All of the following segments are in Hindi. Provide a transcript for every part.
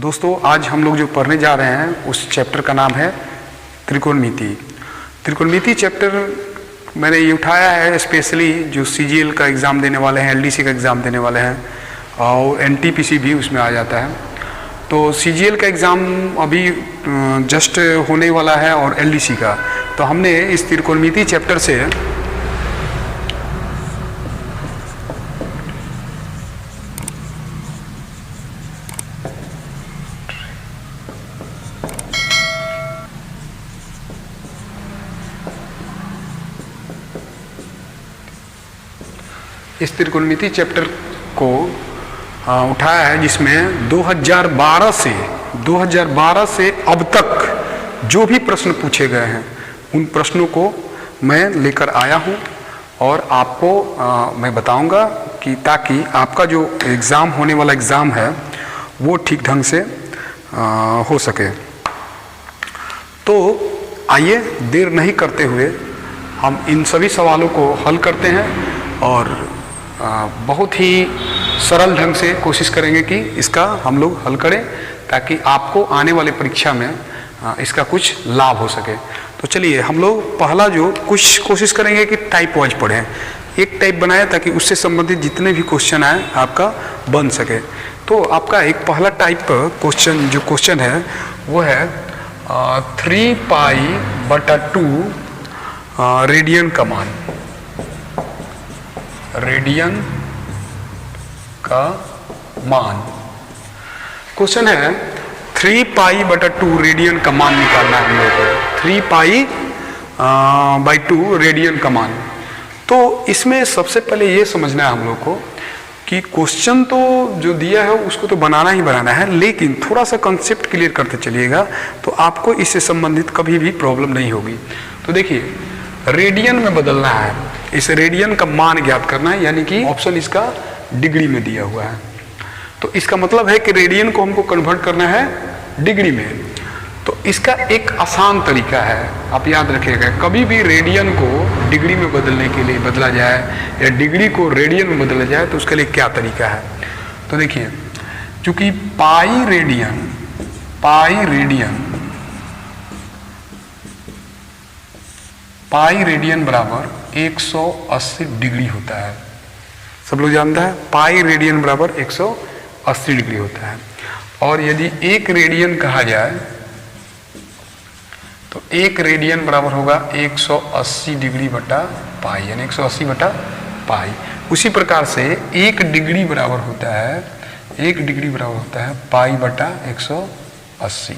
दोस्तों आज हम लोग जो पढ़ने जा रहे हैं उस चैप्टर का नाम है त्रिकोणमिति। त्रिकोणमिति चैप्टर मैंने ये उठाया है स्पेशली जो सीजीएल का एग्ज़ाम देने वाले हैं, एलडीसी का एग्ज़ाम देने वाले हैं और एनटीपीसी भी उसमें आ जाता है। तो सीजीएल का एग्ज़ाम अभी जस्ट होने वाला है और एलडीसी का, तो हमने इस त्रिकोणमिति चैप्टर से इस त्रिकोणमिति चैप्टर को उठाया है जिसमें 2012 से अब तक जो भी प्रश्न पूछे गए हैं उन प्रश्नों को मैं लेकर आया हूं और आपको मैं बताऊंगा कि ताकि आपका जो एग्ज़ाम होने वाला एग्ज़ाम है वो ठीक ढंग से हो सके। तो आइए देर नहीं करते हुए हम इन सभी सवालों को हल करते हैं और बहुत ही सरल ढंग से कोशिश करेंगे कि इसका हम लोग हल करें ताकि आपको आने वाले परीक्षा में इसका कुछ लाभ हो सके। तो चलिए हम लोग पहला जो कुछ कोशिश करेंगे कि टाइप वाइज पढ़ें, एक टाइप बनाए ताकि उससे संबंधित जितने भी क्वेश्चन आए आपका बन सके। तो आपका एक पहला टाइप क्वेश्चन है वो है 3π/2 रेडियन का मान। रेडियन का मान क्वेश्चन है 3π/2 रेडियन का मान निकालना है हम लोग को। 3π/2 रेडियन का मान। तो इसमें सबसे पहले ये समझना है हम लोग को कि क्वेश्चन तो जो दिया है उसको तो बनाना ही बनाना है, लेकिन थोड़ा सा कंसेप्ट क्लियर करते चलिएगा तो आपको इससे संबंधित कभी भी प्रॉब्लम नहीं होगी। तो देखिए रेडियन में बदलना है, इस रेडियन का मान ज्ञात करना है, यानी कि ऑप्शन इसका डिग्री में दिया हुआ है। तो इसका मतलब है कि रेडियन को हमको कन्वर्ट करना है डिग्री में। तो इसका एक आसान तरीका है, आप याद रखिएगा, कभी भी रेडियन को डिग्री में बदलने के लिए बदला जाए या डिग्री को रेडियन में बदला जाए तो उसके लिए क्या तरीका है। तो देखिए चूंकि पाई रेडियन बराबर 180 डिग्री होता है। सब लोग जानता है पाई रेडियन बराबर 180 डिग्री होता है। और यदि एक रेडियन कहा जाए तो एक रेडियन बराबर होगा 180 डिग्री बटा पाई, यानी 180 बटा पाई। उसी प्रकार से एक डिग्री बराबर होता है पाई बटा 180।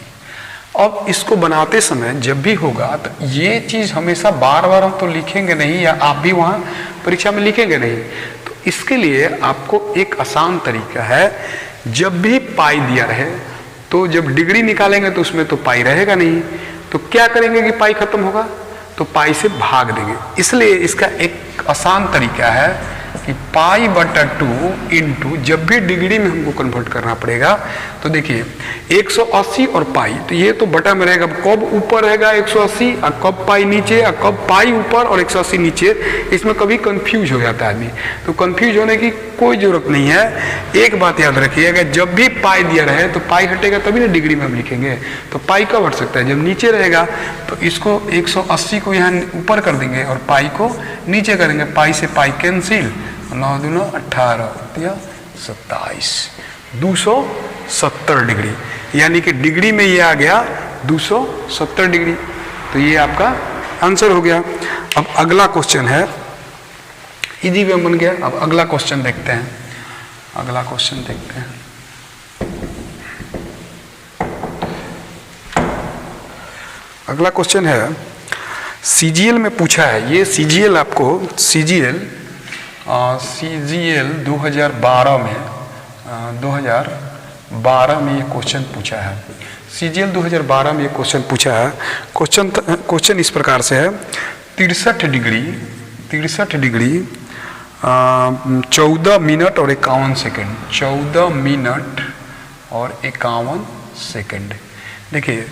अब इसको बनाते समय जब भी होगा तो ये चीज हमेशा बार बार हम तो लिखेंगे नहीं, या आप भी वहां परीक्षा में लिखेंगे नहीं। तो इसके लिए आपको एक आसान तरीका है, जब भी पाई दिया रहे तो जब डिग्री निकालेंगे तो उसमें तो पाई रहेगा नहीं, तो क्या करेंगे कि पाई खत्म होगा तो पाई से भाग देंगे। इसलिए इसका एक आसान तरीका है कि π/2 इंटू, जब भी डिग्री में हमको कन्वर्ट करना पड़ेगा तो देखिए 180 और पाई, तो ये तो बटा में रहेगा, कब ऊपर रहेगा 180 और कब पाई नीचे और कब पाई ऊपर और 180 नीचे, इसमें कभी कंफ्यूज हो जाता है आदमी। तो कंफ्यूज होने की कोई जरूरत नहीं है। एक बात याद रखिएगा, जब भी पाई दिया रहे तो पाई हटेगा तभी ना डिग्री में हम लिखेंगे। तो पाई कब हट सकता है, जब नीचे रहेगा तो इसको 180 को यहाँ ऊपर कर देंगे और पाई को नीचे करेंगे, पाई से पाई कैंसिल, 9 दूना 18 या 27, 270 डिग्री, यानी कि डिग्री में ये आ गया 270 डिग्री। तो ये आपका आंसर हो गया। अब अगला क्वेश्चन है, इजी वे बन गया। अब अगला क्वेश्चन देखते हैं। अगला क्वेश्चन है सीजीएल में पूछा है। ये सीजीएल आपको सीजीएल 2012 में ये क्वेश्चन पूछा है। सीजीएल 2012 में ये क्वेश्चन पूछा है। क्वेश्चन इस प्रकार से है 63 डिग्री 14 मिनट और 51 सेकेंड। 14 मिनट और 51 सेकेंड। देखिए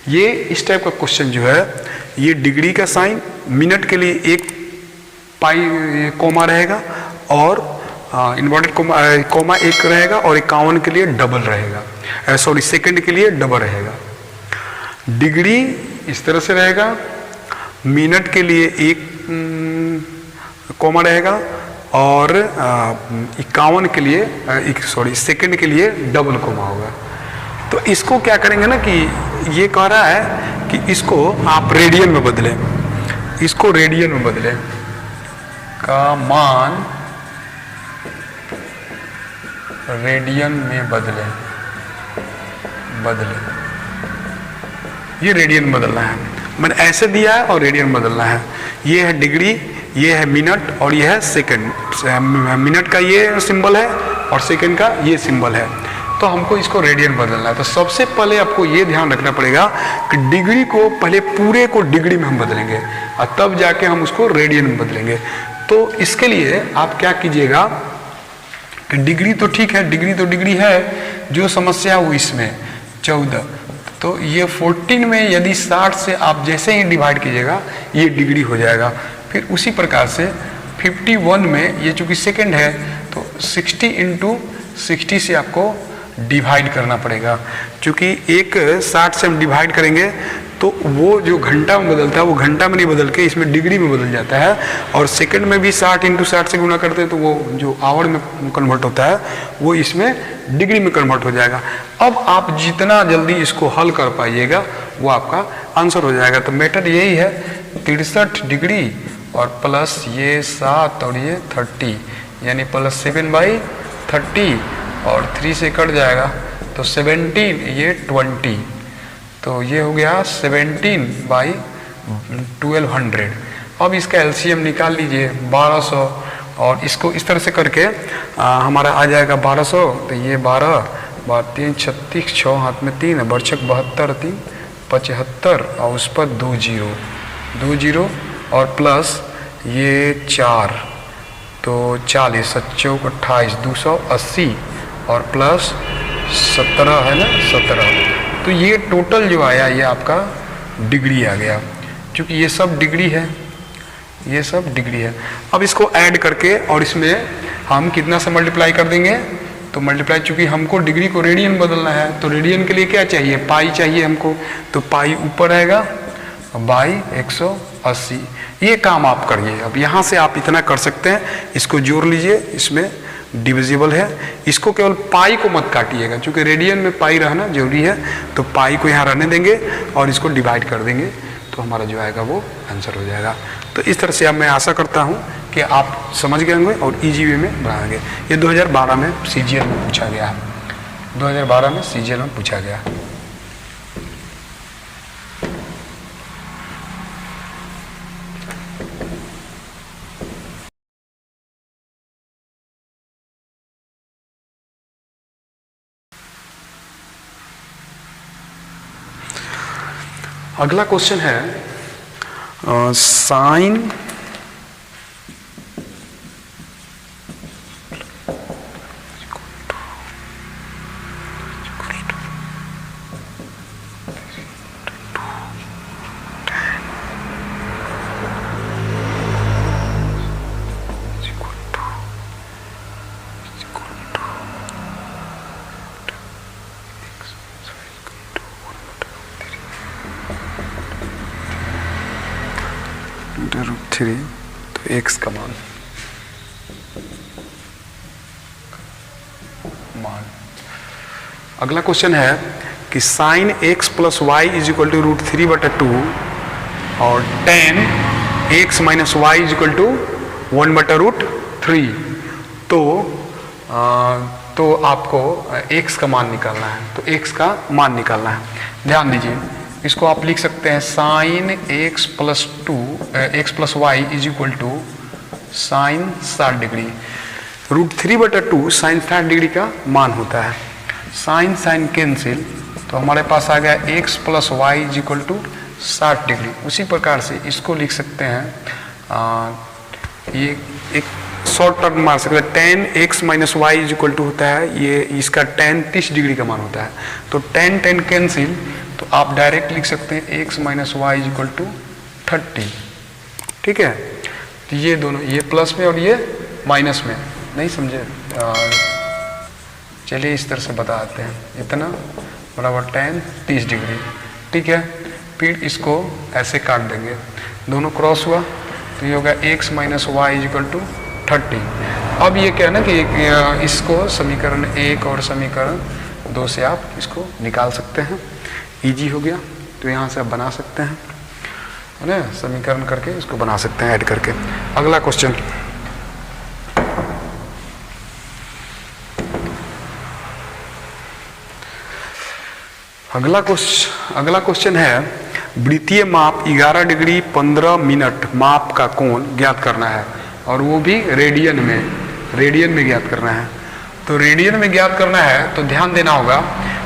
ये इस टाइप का क्वेश्चन जो है, ये डिग्री का साइन, मिनट के लिए एक पाई कोमा रहेगा और इन्वर्टेड कोमा एक रहेगा और 51 के लिए डबल रहेगा। सॉरी सेकंड के लिए डबल रहेगा। डिग्री इस तरह से रहेगा, मिनट के लिए एक कॉमा रहेगा और 51 के लिए सेकंड के लिए डबल कॉमा होगा। तो इसको क्या करेंगे ना कि ये कह रहा है कि इसको आप रेडियन में बदलें, इसको रेडियन में बदलें का मान रेडियन में बदलें, ये रेडियन बदलना है। मैंने ऐसे दिया है और रेडियन बदलना है। ये है डिग्री, ये है मिनट और ये है सेकंड। मिनट का ये सिंबल है और सेकंड का ये सिंबल है, तो हमको इसको रेडियन बदलना है। तो सबसे पहले आपको ये ध्यान रखना पड़ेगा कि डिग्री को पहले पूरे को डिग्री में हम बदलेंगे और तब जाके हम उसको रेडियन में बदलेंगे। तो इसके लिए आप क्या कीजिएगा कि डिग्री तो ठीक है, डिग्री तो डिग्री है, जो समस्या है वो इसमें 14, तो ये 14 में यदि 60 से आप जैसे ही डिवाइड कीजिएगा ये डिग्री हो जाएगा। फिर उसी प्रकार से 51 में ये चूंकि सेकंड है तो 60 इंटू 60 से आपको डिवाइड करना पड़ेगा। चूंकि एक 60 से हम डिवाइड करेंगे तो वो जो घंटा में बदलता है वो घंटा में नहीं बदल के इसमें डिग्री में बदल जाता है, और सेकंड में भी 60 इंटू 60 से गुणा करते हैं तो वो जो आवर में कन्वर्ट होता है वो इसमें डिग्री में कन्वर्ट हो जाएगा। अब आप जितना जल्दी इसको हल कर पाइएगा वो आपका आंसर हो जाएगा। तो मेथड यही है, 63 डिग्री और प्लस ये 7 और ये 30 यानी प्लस 7/30 और 3 से कट जाएगा तो 17, ये 20, तो ये हो गया 17/1200। अब इसका एलसीएम निकाल लीजिए 1200, और इसको इस तरह से करके हमारा आ जाएगा 1200, तो ये 12 3 36, 6 हाथ में 3 बरछक 72 3 75 और उस पर 2 जीरो और प्लस ये 4 तो 40 7 28 280 और प्लस 17 है ना 17, तो ये टोटल जो आया ये आपका डिग्री आ गया। क्योंकि ये सब डिग्री है, ये सब डिग्री है। अब इसको ऐड करके और इसमें हम कितना से मल्टीप्लाई कर देंगे, तो मल्टीप्लाई चूंकि हमको डिग्री को रेडियन बदलना है तो रेडियन के लिए क्या चाहिए, पाई चाहिए हमको, तो पाई ऊपर आएगा बाई 180। ये काम आप करिए। अब यहाँ से आप इतना कर सकते हैं, इसको जोड़ लीजिए, इसमें डिविजिबल है, इसको केवल पाई को मत काटिएगा, क्योंकि रेडियन में पाई रहना जरूरी है, तो पाई को यहाँ रहने देंगे और इसको डिवाइड कर देंगे तो हमारा जो आएगा वो आंसर हो जाएगा। तो इस तरह से अब मैं आशा करता हूँ कि आप समझ गए होंगे और इजी वे में बनाएंगे। ये 2012 में सीजीएल में पूछा गया है, 2012 में सीजीएल में पूछा गया। अगला क्वेश्चन है साइन √3, तो x का मान अगला क्वेश्चन है कि sine x plus y is equal to √3/2 और tan x minus y is equal to 1/√3। तो आपको x का मान निकालना है, तो x का मान निकालना है। ध्यान दीजिए, इसको आप लिख सकते हैं sine x plus y is equal to sine 60 degree. √3/2 sine 60 degree का मान होता है। साइन साइन कैंसिल, तो हमारे पास आ गया x plus y is equal to 60 degree. उसी प्रकार से इसको लिख सकते हैं, ये एक शॉर्ट टर्म मार सकते हैं, tan x minus y is equal to होता है, ये इसका tan 30 डिग्री का मान होता है। तो tan कैंसिल, तो आप डायरेक्ट लिख सकते हैं x minus y is equal to 30। ठीक है, तो ये दोनों, ये प्लस में और ये माइनस में, नहीं समझे, चलिए इस तरह से बताते हैं, इतना बराबर tan 30 डिग्री, ठीक है। फिर इसको ऐसे काट देंगे, दोनों क्रॉस हुआ तो ये होगा x minus y is equal to 30। अब ये क्या है ना कि इसको समीकरण 1 और समीकरण 2 से आप इसको निकाल सकते हैं, इजी हो गया। तो यहाँ से आप बना सकते हैं, है ना, समीकरण करके इसको बना सकते हैं ऐड करके। अगला क्वेश्चन, अगला क्वेश्चन है वृत्तीय माप 11 डिग्री 15 मिनट माप का कोण ज्ञात करना है, और वो भी रेडियन में ज्ञात करना है। तो रेडियन में ज्ञात करना है तो ध्यान देना होगा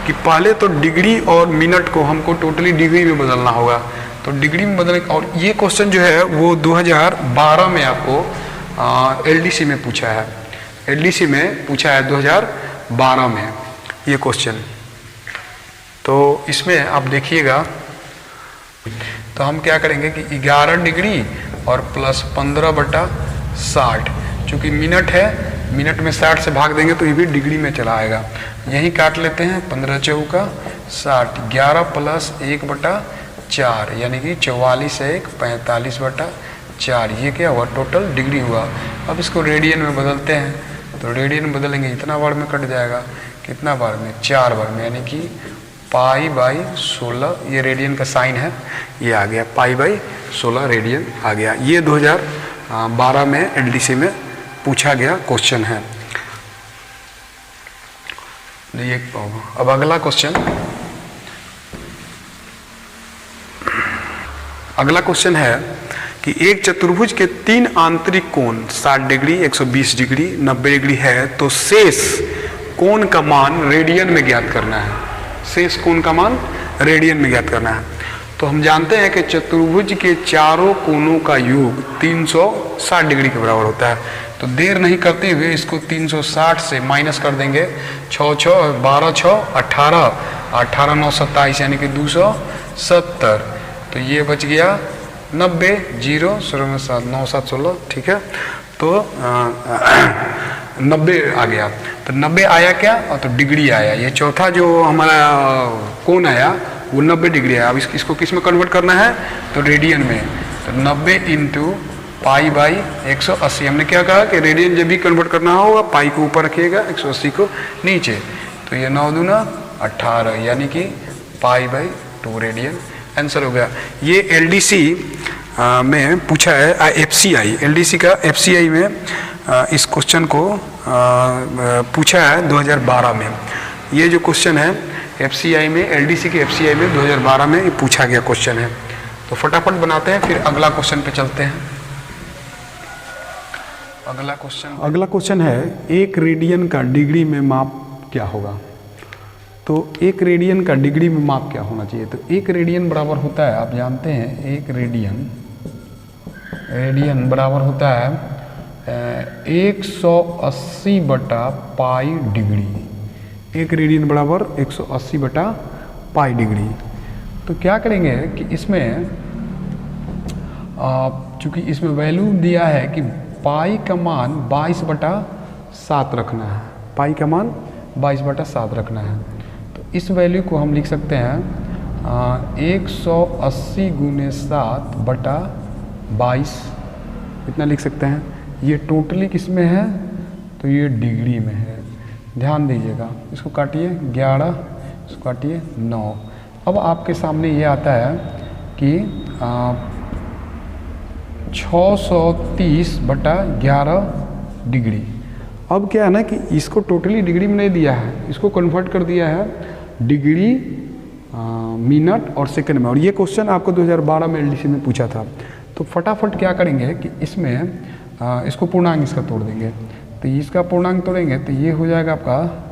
कि पहले तो डिग्री और मिनट को हमको टोटली डिग्री में बदलना होगा। तो डिग्री में बदलने, और ये क्वेश्चन जो है वो 2012 में आपको एलडीसी में पूछा है, एलडीसी में पूछा है 2012 में ये क्वेश्चन। तो इसमें आप देखिएगा, तो हम क्या करेंगे कि 11 डिग्री और प्लस 15/60, चूँकि मिनट है, मिनट में 60 से भाग देंगे तो ये भी डिग्री में चला आएगा। यहीं काट लेते हैं, 15 चौका 60, 11 प्लस 1/4 यानी कि 44 से 1 45/4, ये क्या हुआ, टोटल डिग्री हुआ। अब इसको रेडियन में बदलते हैं, तो रेडियन में बदलेंगे इतना बार में कट जाएगा, कितना बार में, 4 बार में, यानी कि π/16, ये रेडियन का साइन है, ये आ गया π/16 रेडियन आ गया। ये 2012 में एलडीसी में पूछा गया क्वेश्चन है। ये अब अगला क्वेश्चन है कि एक चतुर्भुज के 3 आंतरिक कोण 60 डिग्री 120 डिग्री 90 डिग्री है, तो शेष कोण का मान रेडियन में ज्ञात करना है। शेष कोण का मान रेडियन में ज्ञात करना है। तो हम जानते हैं कि चतुर्भुज के चारों कोणों का योग 360 डिग्री के बराबर होता है। तो देर नहीं करते हुए इसको 360 से माइनस कर देंगे, 6 6 12 6 18, 18 9 27 यानी कि 270। तो ये बच गया 90, 0 0 में 7 9 7 16, ठीक है। तो 90 आ गया। तो 90 आया क्या, और तो डिग्री आया। ये चौथा जो हमारा कोण आया वो 90 डिग्री आया। अब इसको किस में कन्वर्ट करना है, तो रेडियन में। तो 90 इंटू π/180, हमने क्या कहा कि रेडियन जब भी कन्वर्ट करना होगा पाई को ऊपर रखिएगा, 180 को नीचे। तो ये 9 दूना 18 यानी कि π/2 रेडियन आंसर हो गया। ये एलडीसी में पूछा है, एफसीआई, एलडीसी का एफसीआई में इस क्वेश्चन को पूछा है 2012 में। ये जो क्वेश्चन है एफसीआई में, एलडीसी के एफसीआई में 2012 में ये पूछा गया क्वेश्चन है। तो फटाफट बनाते हैं, फिर अगला क्वेश्चन पे चलते हैं। अगला क्वेश्चन है 1 रेडियन का डिग्री में माप क्या होगा। तो 1 रेडियन का डिग्री में माप क्या होना चाहिए। तो 1 रेडियन बराबर होता है, आप जानते हैं 1 रेडियन बराबर होता है 180/π डिग्री। 1 रेडियन बराबर 180/π डिग्री। तो क्या करेंगे कि इसमें चूँकि इसमें वैल्यू दिया है कि पाई का मान 22/7 रखना है, पाई का मान 22/7 रखना है। तो इस वैल्यू को हम लिख सकते हैं 180 × 7/22, इतना लिख सकते हैं। ये टोटली किस में है, तो ये डिग्री में है। ध्यान दीजिएगा, इसको काटिए 11, इसको काटिए 9। अब आपके सामने ये आता है कि 630/11 डिग्री। अब क्या है ना कि इसको टोटली डिग्री में नहीं दिया है, इसको कन्वर्ट कर दिया है डिग्री, मिनट और सेकंड में। और ये क्वेश्चन आपको 2012 में एलडीसी में पूछा था। तो फटाफट क्या करेंगे कि इसमें इसको पूर्णांक इसका तोड़ देंगे। तो इसका पूर्णांक तोड़ेंगे तो ये हो जाएगा आपका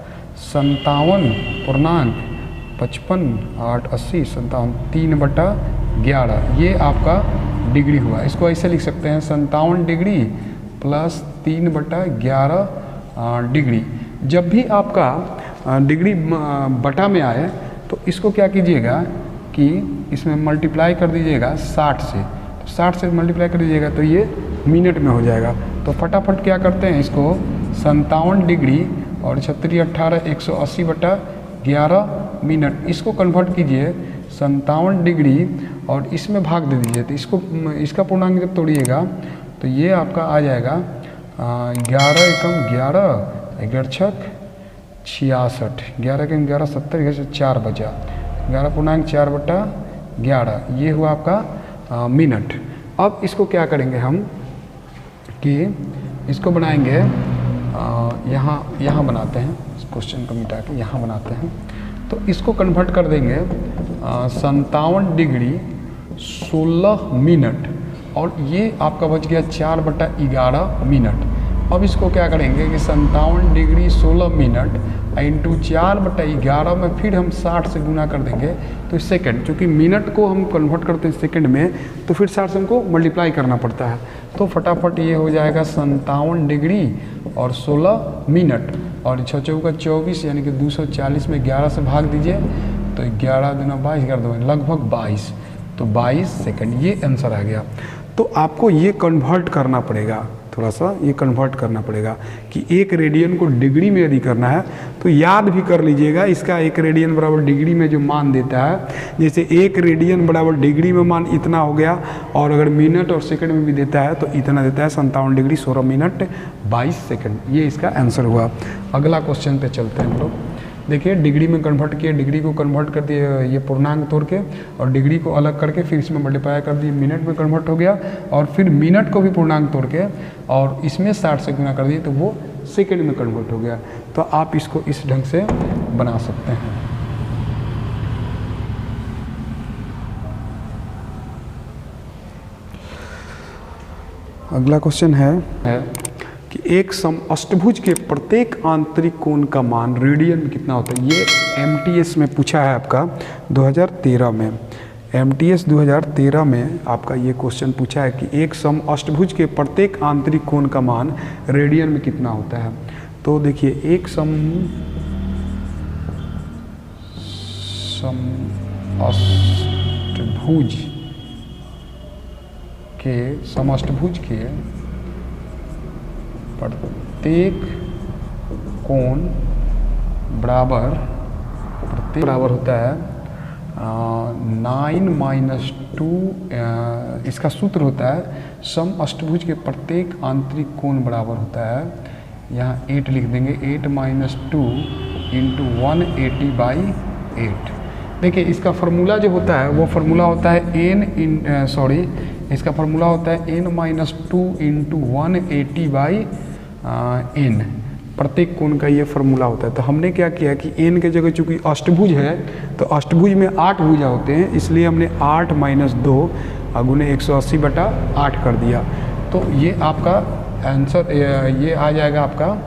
57.55 8 80 57 3/11, ये आपका डिग्री हुआ। इसको ऐसे लिख सकते हैं 57 डिग्री प्लस 3/11 डिग्री। जब भी आपका डिग्री बटा में आए तो इसको क्या कीजिएगा कि इसमें मल्टीप्लाई कर दीजिएगा 60 से। तो 60 से मल्टीप्लाई कर दीजिएगा तो ये मिनट में हो जाएगा। तो फटाफट क्या करते हैं, इसको 57 डिग्री और 36 18 180/11 मिनट। इसको कन्वर्ट कीजिए 57 डिग्री और इसमें भाग दे दीजिए, तो इसका पूर्णांक जब तोड़िएगा तो ये आपका आ जाएगा 11 एकम 11, 11 छक 66, 11 एकम 11 70, 4 बचा 11.4/11, ये हुआ आपका मिनट। अब इसको क्या करेंगे हम कि इसको बनाएंगे, यहाँ बनाते हैं, इस क्वेश्चन को मिटा के यहाँ बनाते हैं, तो इसको कन्वर्ट कर देंगे 57 डिग्री 16 मिनट और ये आपका बच गया 4/11 मिनट। अब इसको क्या करेंगे कि 57 डिग्री 16 मिनट इंटू 4/11 में फिर हम 60 से गुना कर देंगे तो सेकंड, क्योंकि मिनट को हम कन्वर्ट करते हैं सेकंड में तो फिर 60 से हमको मल्टीप्लाई करना पड़ता है। तो फटाफट ये हो जाएगा 57 डिग्री और 16 मिनट और 6 चौका 24 यानी कि 240 में 11 से भाग दीजिए तो 11 दूना 22, 11 दूना लगभग 22, तो 22 सेकंड ये आंसर आ गया। तो आपको ये कन्वर्ट करना पड़ेगा, थोड़ा सा ये कन्वर्ट करना पड़ेगा कि एक रेडियन को डिग्री में यदि करना है तो याद भी कर लीजिएगा इसका एक रेडियन बराबर डिग्री में जो मान देता है, जैसे एक रेडियन बराबर डिग्री में मान इतना हो गया और अगर मिनट और सेकंड में भी देता है तो इतना देता है 57 डिग्री 16 मिनट 22 सेकंड, ये इसका आंसर हुआ। अगला क्वेश्चन पे चलते हैं हम लोग। देखिए डिग्री में कन्वर्ट किए, डिग्री को कन्वर्ट कर दिए ये पूर्णांक तोड़ के और डिग्री को अलग करके फिर इसमें मल्टीप्लाई कर दिए, मिनट में कन्वर्ट हो गया और फिर मिनट को भी पूर्णांक तोड़ के और इसमें 60 से गुना कर दिए तो वो सेकंड में कन्वर्ट हो गया। तो आप इसको इस ढंग से बना सकते हैं। अगला क्वेश्चन है कि एक समअष्टभुज के प्रत्येक आंतरिक कोण का मान रेडियन में कितना होता है। ये MTS में पूछा है आपका 2013 में, MTS 2013 में आपका ये क्वेश्चन पूछा है कि एक समअष्टभुज के प्रत्येक आंतरिक कोण का मान रेडियन में कितना होता है। तो देखिए एक समअष्टभुज के प्रत्येक कोण बराबर होता है 9-2, इसका सूत्र होता है समअष्टभुज के प्रत्येक आंतरिक कोण बराबर होता है, यहाँ 8 लिख देंगे, 8 - 2 इंटू 180/8। देखिए इसका फार्मूला जो होता है वो फार्मूला होता है इसका फार्मूला होता है n - 2 इंटू 180/n, प्रत्येक कोण का ये फार्मूला होता है। तो हमने क्या किया कि n के जगह चूंकि अष्टभुज है तो अष्टभुज में 8 भुजा होते हैं, इसलिए हमने 8 - 2 गुने 180/8 कर दिया। तो ये आपका आंसर ये आ जाएगा आपका,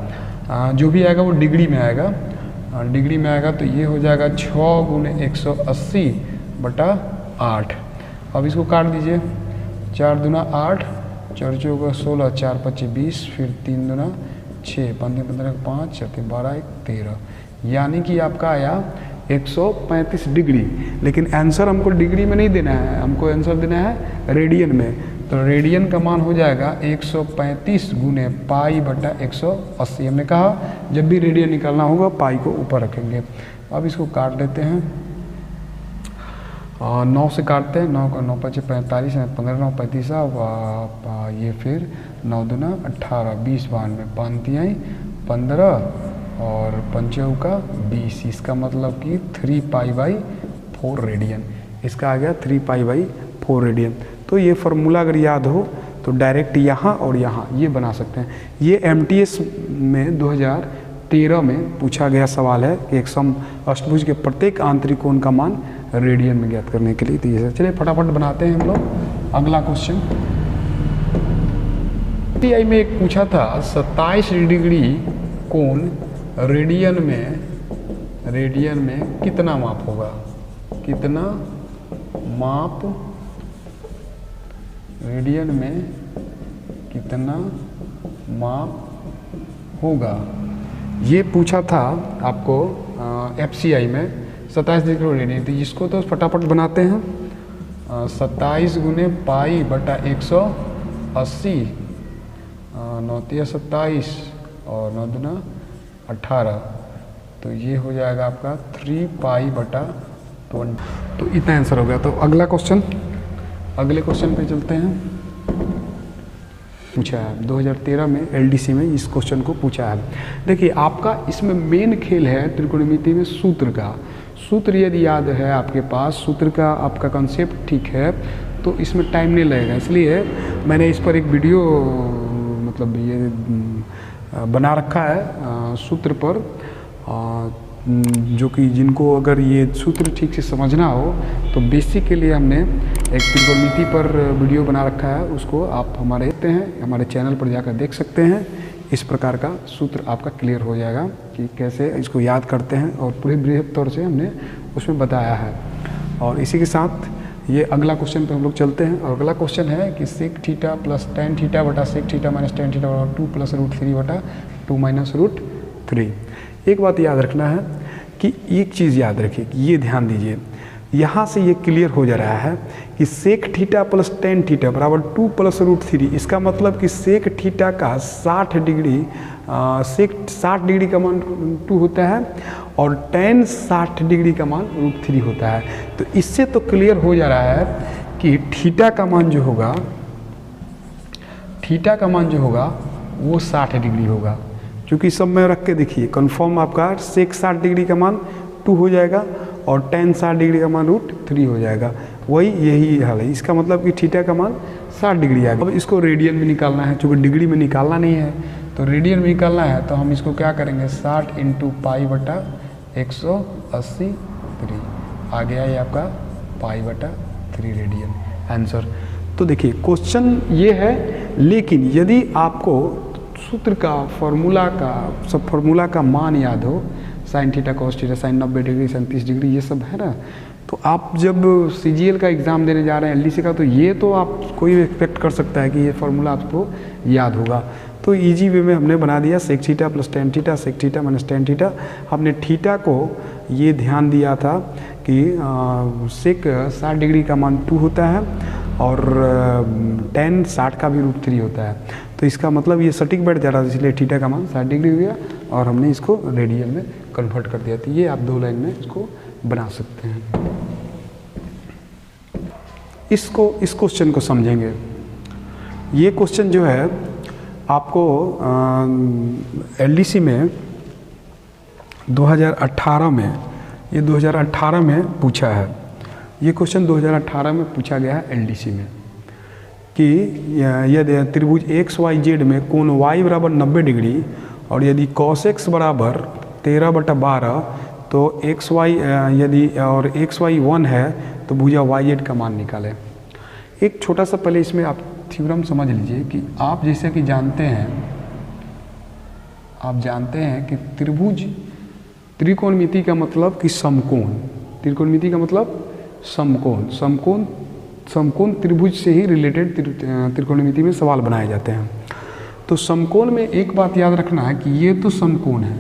जो भी आएगा वो डिग्री में आएगा, डिग्री में आएगा तो ये हो जाएगा 6 गुने 180/8। अब इसको काट दीजिए, 4 दूना 8, 4 चौका 16, 4 5 20, फिर 3 दूना 6, 5 15 5, 4 3 12 1 13, यानी कि आपका आया 135 डिग्री। लेकिन आंसर हमको डिग्री में नहीं देना है, हमको आंसर देना है रेडियन में। तो रेडियन का मान हो जाएगा 135 गुने π/180। हमने कहा जब भी रेडियन निकालना होगा पाई को ऊपर रखेंगे। अब इसको काट लेते हैं, 9 से काटते हैं, 9 का 9 5 45, 15 9 35, ये फिर 9 दूना 18, 20 92, 5 तिहाई 15 और 5 का 20, इसका मतलब कि 3π/4 रेडियन, इसका आ गया 3π/4 रेडियन। तो ये फार्मूला अगर याद हो तो डायरेक्ट यहाँ और यहाँ ये बना सकते हैं। ये MTS में 2013 में पूछा गया सवाल है कि एक समअष्टभुज के प्रत्येक आंतरिक कोण का मान रेडियन में ज्ञात करने के लिए। तो ये चलिए फटाफट बनाते हैं हम लोग अगला क्वेश्चन। TI में एक पूछा था 27 डिग्री कोण रेडियन में कितना माप होगा, कितना माप रेडियन में कितना माप होगा, ये पूछा था आपको FCI में 27 डिग्री रेडियन। तो इसको तो फटाफट बनाते हैं, 27 गुने π/180, 9 × 27 और 9 दूना 18, तो ये हो जाएगा आपका 3 पाई बटा 20। तो इतना आंसर हो गया। तो अगले क्वेश्चन पे चलते हैं। पूछा है 2013 में एलडीसी में इस क्वेश्चन को पूछा है। देखिए आपका इसमें मेन खेल है त्रिकोणमिति में सूत्र का। सूत्र यदि याद है आपके पास, सूत्र का आपका कॉन्सेप्ट ठीक है, तो इसमें टाइम नहीं लगेगा। इसलिए मैंने इस पर एक वीडियो मतलब ये बना रखा है सूत्र पर, जो कि जिनको अगर ये सूत्र ठीक से समझना हो तो बेसिक के लिए हमने एक त्रिकोणमिति पर वीडियो बना रखा है, उसको आप हमारे चैनल पर जाकर देख सकते हैं। इस प्रकार का सूत्र आपका क्लियर हो जाएगा कि कैसे इसको याद करते हैं, और पूरे बृहद तौर से हमने उसमें बताया है। और इसी के साथ ये अगला क्वेश्चन पे हम लोग चलते हैं। और अगला क्वेश्चन है कि sec theta plus tan theta बटा sec theta minus tan theta बटा 2 प्लस √3 बटा 2 माइनस √3। एक बात याद रखना है कि एक चीज़ याद रखिए कि ये ध्यान दीजिए, यहाँ से ये क्लियर हो जा रहा है कि sec theta plus tan theta बराबर 2 प्लस √3। इसका मतलब कि सेक थीटा का 60 डिग्री सेक 60 डिग्री का मान 2 होता है और टेन 60 डिग्री का मान √3 होता है। तो इससे तो क्लियर हो जा रहा है कि थीटा का मान जो होगा वो 60 डिग्री होगा। क्योंकि सब में रख के देखिए कन्फर्म आपका सेक 60 डिग्री का मान 2 हो जाएगा और टेन 60 डिग्री का मान √3 हो जाएगा। यही हाल है। इसका मतलब कि थीटा का मान 60 डिग्री आ गया। अब इसको रेडियन में निकालना है, चूँकि डिग्री में निकालना नहीं है तो रेडियन में निकालना है, तो हम इसको क्या करेंगे 60 इंटू पाई बटा 180 आ गया ये आपका पाई बटा 3 रेडियन आंसर। तो देखिए क्वेश्चन ये है, लेकिन यदि आपको सूत्र का फॉर्मूला का मान याद हो, sine theta cos theta, sine 90 degree, sine 30 degree, ये सब है ना, तो आप जब सीजीएल का एग्ज़ाम देने जा रहे हैं एलडीसी का, तो ये तो आप कोई एक्सपेक्ट कर सकता है कि ये फार्मूला आपको याद होगा। तो इजी वे में हमने बना दिया sec theta plus tan theta, sec theta minus tan theta. हमने थीटा को ये ध्यान दिया था कि सेक 60 डिग्री का मान 2 होता है और टेन 60 का भी √3 होता है। तो इसका मतलब ये सटीक बैठ जा रहा है, इसलिए थीटा का मान 60 डिग्री हो गया और हमने इसको रेडियन में कन्वर्ट कर दिया। तो ये आप 2 लाइन में इसको बना सकते हैं। इस क्वेश्चन को समझेंगे। ये क्वेश्चन जो है आपको एलडीसी में 2018 में पूछा है। ये क्वेश्चन 2018 में पूछा गया है एलडीसी में कि यदि त्रिभुज XYZ में कोण y बराबर 90 डिग्री और यदि cos x बराबर 13/12 तो XY यदि और XY 1 है तो भुजा YZ का मान निकालें। एक छोटा सा पहले इसमें आप थ्योरम समझ लीजिए कि आप जैसे कि जानते हैं कि त्रिकोणमिति का मतलब कि समकोण, त्रिकोणमिति का मतलब समकोण त्रिभुज से ही रिलेटेड त्रिकोणमिति में सवाल बनाए जाते हैं। तो समकोण में एक बात याद रखना है कि ये तो समकोण है,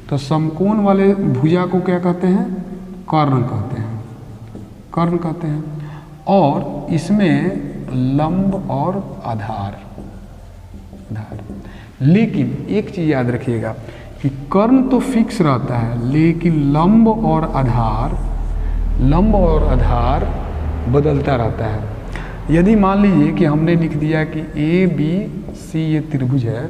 तो समकोण वाले भुजा को क्या कहते हैं, कर्ण कहते हैं। और इसमें लंब और आधार। लेकिन एक चीज याद रखिएगा कि कर्ण तो फिक्स रहता है, लेकिन लंब और आधार बदलता रहता है। यदि मान लीजिए कि हमने लिख दिया कि ABC ये त्रिभुज है,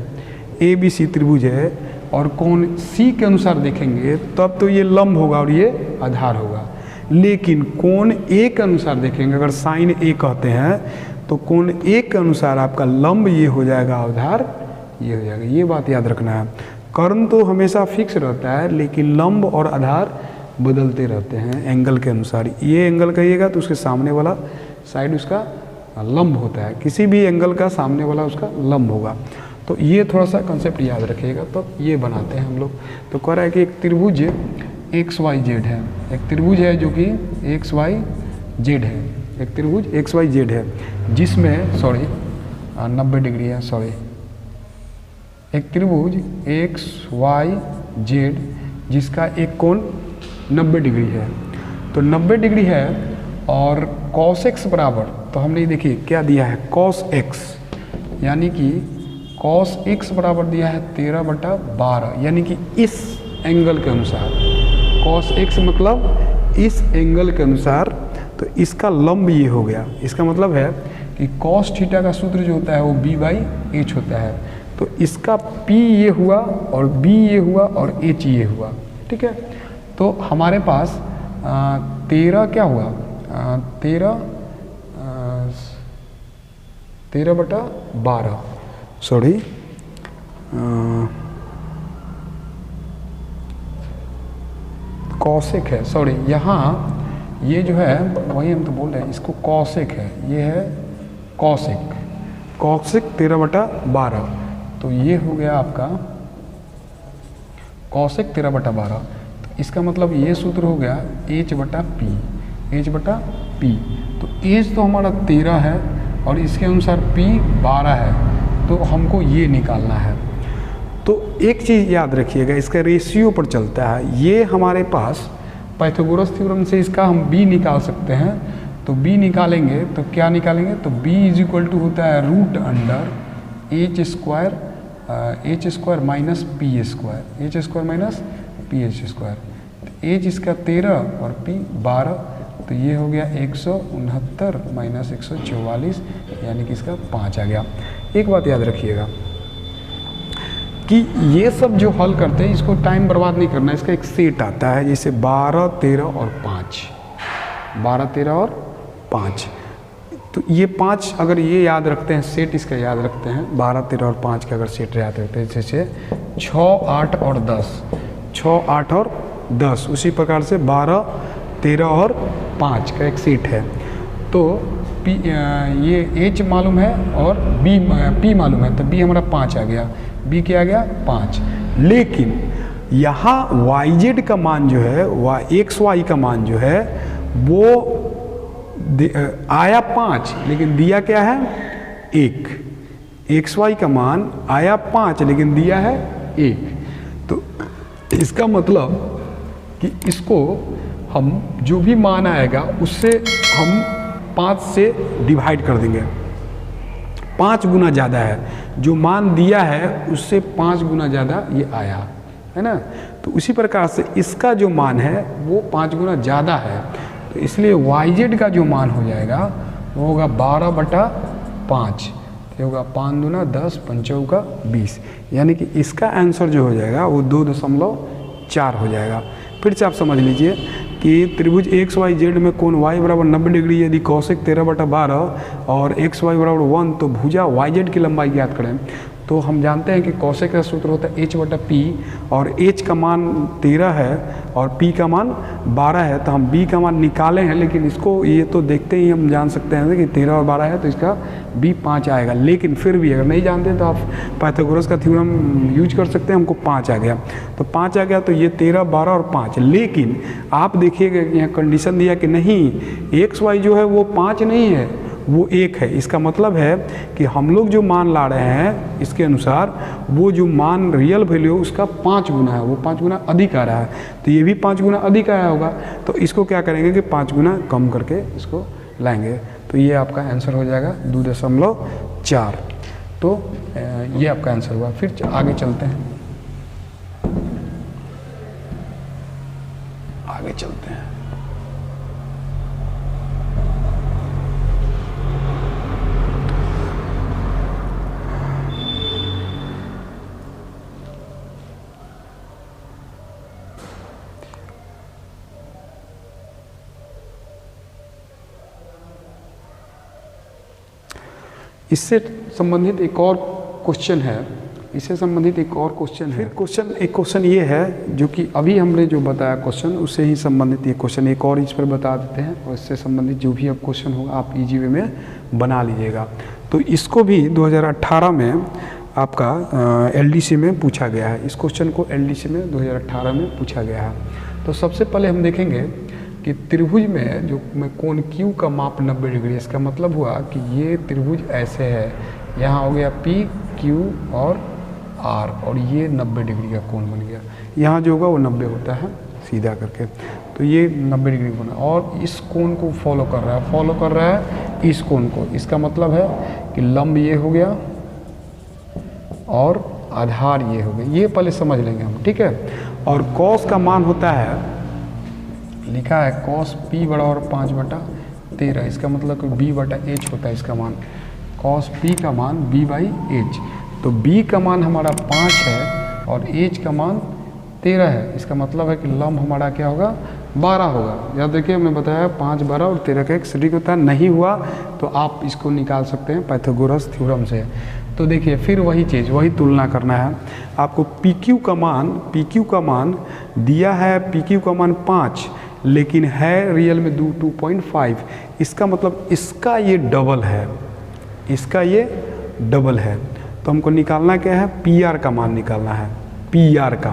ABC त्रिभुज है और कोण C के अनुसार देखेंगे तब तो ये लंब होगा और ये आधार होगा। लेकिन कोण A के अनुसार देखेंगे, अगर साइन A कहते हैं तो कोण A के अनुसार आपका लंब ये हो जाएगा, आधार ये हो जाएगा। ये बात याद रखना है। कर्ण तो हमेशा फिक्स रहता है, लेकिन लंब और आधार बदलते रहते हैं एंगल के अनुसार। ये एंगल कहिएगा तो उसके सामने वाला साइड उसका लंब होता है, किसी भी एंगल का सामने वाला उसका लंब होगा। तो ये थोड़ा सा कंसेप्ट याद रखिएगा। तो ये बनाते हैं हम लोग। तो कह रहा है कि एक त्रिभुज XYZ है, एक त्रिभुज है जो कि XYZ है, एक त्रिभुज XYZ है जिसमें 90 डिग्री है, एक त्रिभुज XYZ जिसका एक कोण 90 डिग्री है। तो 90 डिग्री है और cos x बराबर, तो हमने देखिए क्या दिया है cos x, यानी कि कॉस एक्स बराबर दिया है 13/12, यानी कि इस एंगल के अनुसार कॉस एक्स मतलब इस एंगल के अनुसार, तो इसका लंब ये हो गया। इसका मतलब है कि कॉस थीटा का सूत्र जो होता है वो b/h होता है। तो इसका p ये हुआ और b ये हुआ और h ये हुआ, ठीक है। तो हमारे पास 13 क्या हुआ, 13/12 सॉरी कॉसेक है, सॉरी यहाँ ये जो है वही हम तो बोल रहे हैं, इसको कॉसेक है, ये है कॉसेक, कॉसेक 13/12। तो ये हो गया आपका कॉसेक 13/12। तो इसका मतलब ये सूत्र हो गया h/p, h/p। तो h तो हमारा 13 है और इसके अनुसार p 12 है, तो हमको ये निकालना है। तो एक चीज़ याद रखिएगा, इसका रेशियो पर चलता है। ये हमारे पास पाइथागोरस थ्योरम से इसका हम b निकाल सकते हैं। तो b निकालेंगे तो क्या निकालेंगे, तो b = होता है h² माइनस ph², h इसका 13 और p 12, तो ये हो गया 169 माइनस 144, यानी कि इसका 5 आ गया। एक बात याद रखिएगा कि ये सब जो हल करते हैं इसको टाइम बर्बाद नहीं करना, इसका एक सेट आता है, जैसे 12, 13 और 5, 12, 13 और 5। तो ये 5 अगर ये याद रखते हैं, सेट इसका याद रखते हैं, 12, 13 और 5 का अगर सेट याद रखते हैं, जैसे 6, 8 और 10, 6, 8 और 10, उसी प्रकार से 12, 13 और 5 का एक सेट है। तो ये h मालूम है और p मालूम है, तो b हमारा 5 आ गया, b क्या आ गया 5। लेकिन यहाँ yz का मान जो है, xy का मान जो है वो आया 5 लेकिन दिया क्या है 1, xy का मान आया 5 लेकिन दिया है 1। तो इसका मतलब कि इसको हम जो भी मान आएगा उससे हम 5 से डिवाइड कर देंगे, 5 गुना ज़्यादा है, जो मान दिया है उससे 5 गुना ज़्यादा ये आया है ना। तो उसी प्रकार से इसका जो मान है वो 5 गुना ज़्यादा है, तो इसलिए yz का जो मान हो जाएगा वो होगा 12/5, ये होगा 5 दूना 10, 5 20, यानी कि इसका आंसर जो हो जाएगा वो 2.4 हो जाएगा। फिर से आप समझ लीजिए कि त्रिभुज XYZ में कोण y बराबर 90 डिग्री, यदि कौशिक 13/12 और XY बराबर 1, तो भुजा YZ की लंबाई ज्ञात करें। तो हम जानते हैं कि कौशिक का सूत्र होता है h/p, और h का मान 13 है और p का मान 12 है, तो हम b का मान निकाले हैं, लेकिन इसको ये तो देखते ही हम जान सकते हैं कि 13 और 12 है तो इसका b 5 आएगा। लेकिन फिर भी अगर नहीं जानते तो आप पाइथागोरस का थ्योरम यूज कर सकते हैं, हमको 5 आ गया, तो 5 आ गया, तो ये 13, 12 और 5। लेकिन आप देखिएगा कि यहाँ कंडीशन दिया कि नहीं, XY जो है वो 5 नहीं है, वो 1 है। इसका मतलब है कि हम लोग जो मान ला रहे हैं इसके अनुसार वो जो मान रियल वैल्यू उसका 5 गुना है, वो 5 गुना अधिक आ रहा है, तो ये भी 5 गुना अधिक आया होगा। तो इसको क्या करेंगे कि 5 गुना कम करके इसको लाएंगे, तो ये आपका आंसर हो जाएगा 2.4। तो ये आपका आंसर हुआ। फिर आगे चलते हैं, आगे चलते हैं। इससे संबंधित एक और क्वेश्चन है, इससे संबंधित एक और क्वेश्चन है। फिर एक क्वेश्चन ये है जो कि अभी हमने जो बताया क्वेश्चन उससे ही संबंधित ये क्वेश्चन एक और इस पर बता देते हैं, और इससे संबंधित जो भी अब क्वेश्चन होगा आप इजी वे में बना लीजिएगा। तो इसको भी 2018 में आपका LDC में पूछा गया है, इस क्वेश्चन को LDC में 2018 में पूछा गया है। तो सबसे पहले हम देखेंगे कि त्रिभुज में जो कोण Q का माप 90 डिग्री, इसका मतलब हुआ कि ये त्रिभुज ऐसे है, यहाँ हो गया P, Q और R, और ये 90 डिग्री का कोण बन गया। यहाँ जो होगा वो 90 होता है सीधा करके, तो ये 90 डिग्री बना, और इस कोण को फॉलो कर रहा है इस कोण को। इसका मतलब है कि लंब ये हो गया और आधार ये हो गए, ये पहले समझ लेंगे हम, ठीक है। और कॉस का मान होता है, लिखा है कॉस पी बराबर 5/13, इसका मतलब कि बी बटा एच होता है इसका मान, कॉस पी का मान बी बाई एच। तो बी का मान हमारा 5 है और एच का मान 13 है, इसका मतलब है कि लंब हमारा क्या होगा, 12 होगा। याद देखिए हमने बताया 5, 12 और 13 का एक सटीक होता है, नहीं हुआ तो आप इसको निकाल सकते हैं पाइथागोरस थ्योरम से। तो देखिए फिर वही चीज़, वही तुलना करना है आपको। पी क्यू का मान दिया है, पी क्यू का मान 5, लेकिन है रियल में 2.5, इसका मतलब इसका ये डबल है, इसका ये डबल है। तो हमको निकालना क्या है, पी आर का मान निकालना है, पी आर का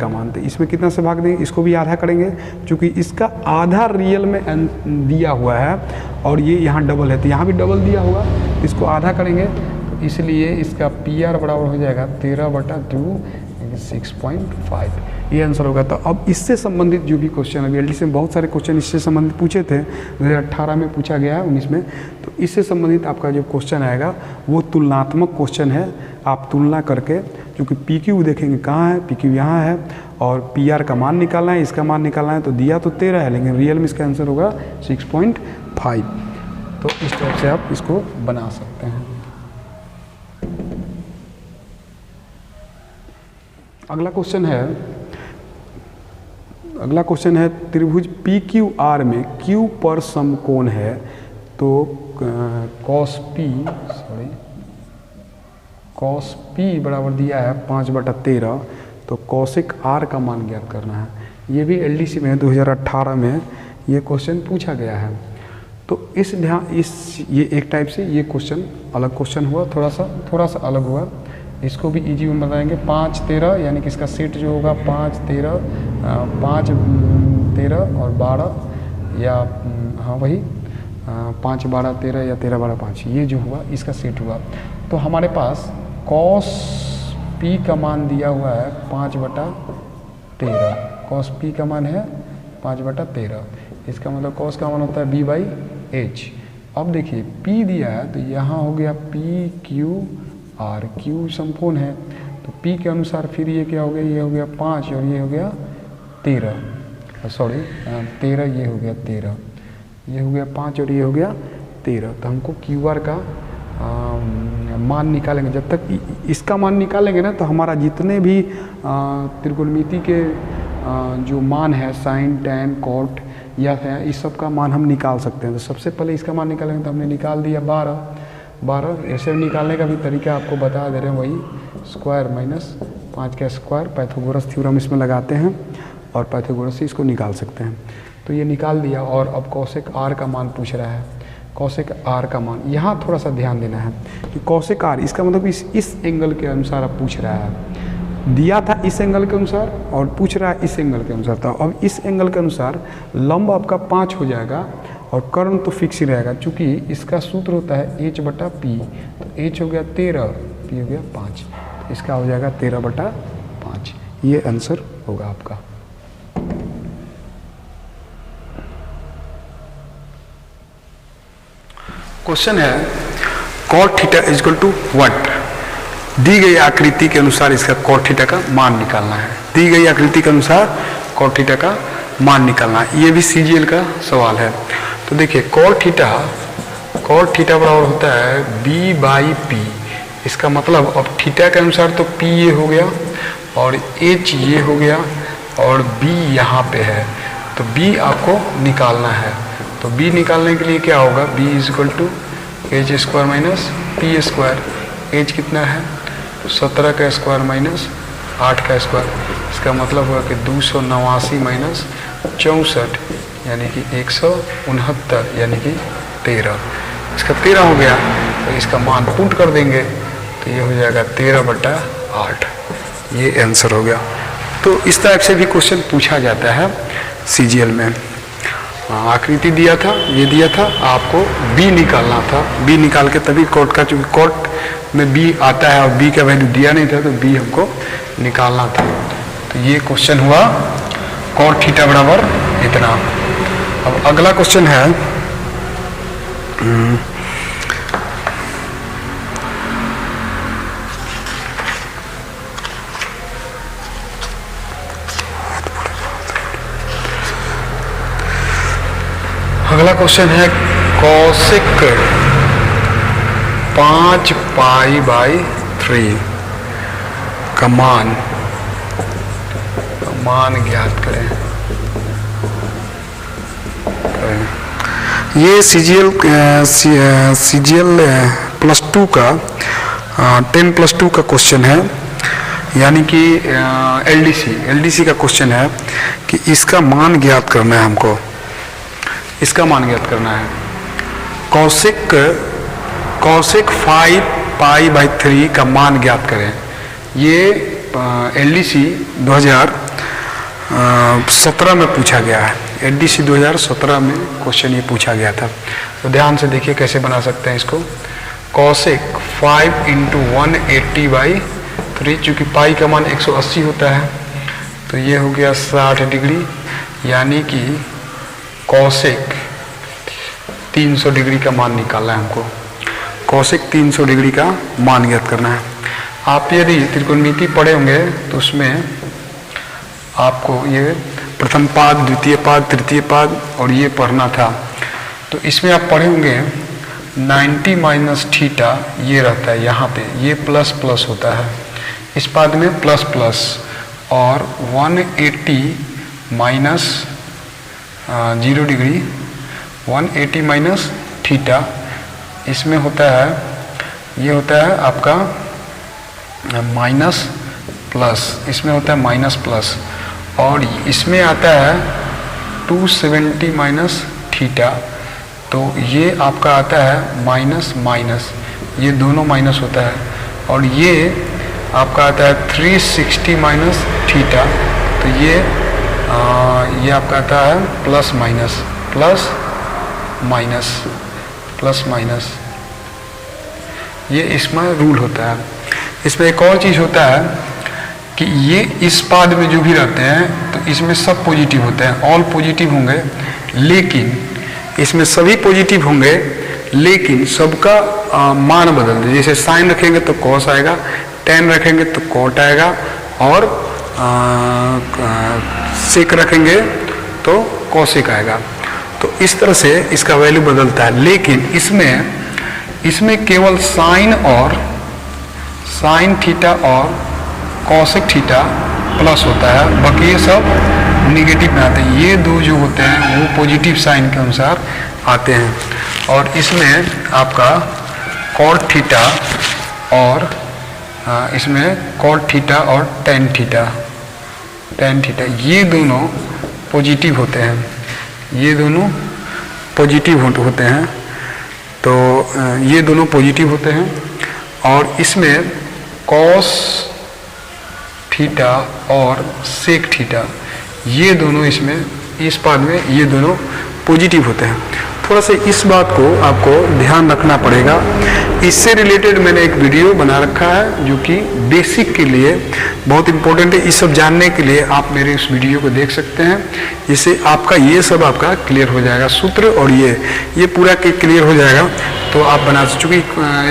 मान। तो इसमें कितना से भाग देंगे, इसको भी आधा करेंगे, क्योंकि इसका आधा रियल में दिया हुआ है और ये यहाँ डबल है, तो यहाँ भी डबल दिया होगा, इसको आधा करेंगे, तो इसलिए इसका पी आर बराबर हो जाएगा 13/2 6.5, ये आंसर होगा। तो अब इससे संबंधित जो भी क्वेश्चन, अभी एलडीसी में बहुत सारे क्वेश्चन इससे संबंधित पूछे थे, 2018 में पूछा गया है, 19 में, तो इससे संबंधित आपका जो क्वेश्चन आएगा वो तुलनात्मक क्वेश्चन है। आप तुलना करके, क्योंकि पी क्यू देखेंगे कहाँ है, पी क्यू यहाँ है और पी आर का मान निकालना है, इसका मान निकालना है, तो दिया तो 13 है लेकिन रियल में इसका आंसर होगा 6.5। तो इस टाइप से आप इसको बना सकते हैं। अगला क्वेश्चन है त्रिभुज पी क्यू आर में क्यू पर समकोण है, तो कॉस पी बराबर दिया है 5/13, तो कॉसिक आर का मान ज्ञात करना है। ये भी एलडीसी में 2018 में ये क्वेश्चन पूछा गया है। तो ये एक टाइप से ये क्वेश्चन अलग क्वेश्चन हुआ, थोड़ा सा अलग हुआ, इसको भी इजी में बताएंगे। 5, 13 यानी कि इसका सेट जो होगा 5, 13 और 12, या हाँ वही 5, 12, 13 या 13, 12, 5, ये जो हुआ इसका सेट हुआ। तो हमारे पास कॉस पी का मान दिया हुआ है 5/13, कॉस पी का मान है 5/13, इसका मतलब कॉस का मान होता है बी बाई एच। अब देखिए पी दिया है तो यहाँ हो गया पी क्यू आर, क्यू समकोण है, तो पी के अनुसार फिर ये क्या हो गया, ये हो गया 5 और ये हो गया 13, 13, ये हो गया 13, ये हो गया 5 और ये हो गया 13। तो हमको क्यू आर का मान निकालेंगे। जब तक इसका मान निकालेंगे ना, तो हमारा जितने भी त्रिकोणमिति के जो मान है, साइन, टैन, कॉट या है, इस सब का मान हम निकाल सकते हैं। तो सबसे पहले इसका मान निकालेंगे, तो हमने निकाल दिया 12। ऐसे निकालने का भी तरीका आपको बता दे रहे हैं, वही स्क्वायर माइनस 5 का स्क्वायर, पाइथागोरस थ्योरम इसमें लगाते हैं और पाइथागोरस से इसको निकाल सकते हैं। तो ये निकाल दिया और अब कॉसेक आर का मान पूछ रहा है। कॉसेक आर का मान, यहाँ थोड़ा सा ध्यान देना है कि कॉसेक आर, इसका मतलब इस एंगल के अनुसार आप पूछ रहा है, दिया था इस एंगल के अनुसार और पूछ रहा है इस एंगल के अनुसार। तो अब इस एंगल के अनुसार लंब आपका 5 हो जाएगा और कर्ण तो फिक्स ही रहेगा, क्योंकि इसका सूत्र होता है h/p, तो h हो गया 13, p हो गया 5, तो इसका हो जाएगा 13/5, ये आंसर होगा आपका। क्वेश्चन है cot theta equal to what. दी गई आकृति के अनुसार इसका cot थीटा का मान निकालना है। दी गई आकृति के अनुसार cot थीटा का मान निकालना है, ये भी सीजीएल का सवाल है। तो देखिए cot थीटा बराबर होता है b/p, इसका मतलब अब थीटा के अनुसार तो p ये हो गया और h ये हो गया और b यहाँ पे है, तो b आपको निकालना है। तो b निकालने के लिए क्या होगा, b = h² minus p²। h कितना है, 17 का स्क्वायर माइनस 8 का स्क्वायर, इसका मतलब हुआ कि 289 माइनस 64 यानी कि 169 यानी कि 13, इसका 13 हो गया। तो इसका मान पुट कर देंगे तो ये हो जाएगा 13/8, ये आंसर हो गया। तो इस टाइप से भी क्वेश्चन पूछा जाता है सीजीएल में। आकृति दिया था, ये दिया था, आपको बी निकालना था, बी निकाल के तभी कॉट का, चूँकि कॉट में बी आता है और बी का वैल्यू दिया नहीं था, तो बी हमको निकालना था। तो ये क्वेश्चन हुआ cot थीटा बराबर इतना। अब अगला क्वेश्चन है क्वेश्चन है कॉसेक 5 पाई/3 का मान ज्ञात करें। ये सीजीएल +2 का 10+2 का क्वेश्चन है, यानी कि एलडीसी का क्वेश्चन है कि इसका मान ज्ञात करना है हमको। इसका मान ज्ञात करना है कॉसेक 5 पाई/3 का मान ज्ञात करें। ये एलडीसी 2017 में पूछा गया है। एलडीसी 2017 में क्वेश्चन ये पूछा गया था। तो ध्यान से देखिए कैसे बना सकते हैं इसको। कॉसेक 5 × 180/3, चूँकि पाई का मान 180 होता है तो ये हो गया 60 डिग्री, यानी कि कॉसेक 300 डिग्री का मान निकालना है हमको। कॉसेक 300 डिग्री का मान ज्ञात करना है। आप यदि त्रिकोणमिति पढ़े होंगे तो उसमें आपको ये प्रथम पाद, द्वितीय पाद, तृतीय पाद और ये पढ़ना था। तो इसमें आप पढ़े होंगे 90 - थीटा ये रहता है यहाँ पे, ये प्लस प्लस होता है। इस पाद में प्लस प्लस और 180 - 0 डिग्री 180 - थीटा इसमें होता है, ये होता है आपका माइनस प्लस, इसमें होता है माइनस प्लस, और इसमें आता है 270 - थीटा, तो ये आपका आता है माइनस माइनस, ये दोनों माइनस होता है, और ये आपका आता है 360 - थीटा, तो ये आपका आता है plus minus plus minus plus minus, ये इसमें रूल होता है। इसमें एक और चीज़ होता है कि ये इस पाद में जो भी रहते हैं तो इसमें सब पॉजिटिव होते हैं, ऑल पॉजिटिव होंगे, लेकिन इसमें सभी पॉजिटिव होंगे लेकिन सबका मान बदल दे। जैसे साइन रखेंगे तो कॉस आएगा, टेन रखेंगे तो कॉट आएगा, और सेक रखेंगे तो कॉसेक आएगा। तो इस तरह से इसका वैल्यू बदलता है, लेकिन इसमें केवल साइन थीटा और कॉसेक थीटा प्लस होता है, बाकी ये सब निगेटिव में आते हैं। ये दो जो होते हैं वो पॉजिटिव साइन के अनुसार आते हैं, और इसमें आपका कॉट थीटा और इसमें कॉट थीटा और टेन थीटा ये दोनों पॉजिटिव होते हैं, ये दोनों पॉजिटिव होते हैं। तो ये दोनों पॉजिटिव होते हैं, और इसमें कॉस थीटा और सेक थीटा ये दोनों इसमें इस पाद में ये दोनों पॉजिटिव होते हैं। थोड़ा सा इस बात को आपको ध्यान रखना पड़ेगा। इससे रिलेटेड मैंने एक वीडियो बना रखा है जो कि बेसिक के लिए बहुत इंपॉर्टेंट है। इस सब जानने के लिए आप मेरे इस वीडियो को देख सकते हैं, जिससे आपका ये सब आपका क्लियर हो जाएगा, सूत्र और ये पूरा क्लियर हो जाएगा। तो आप बना, चूँकि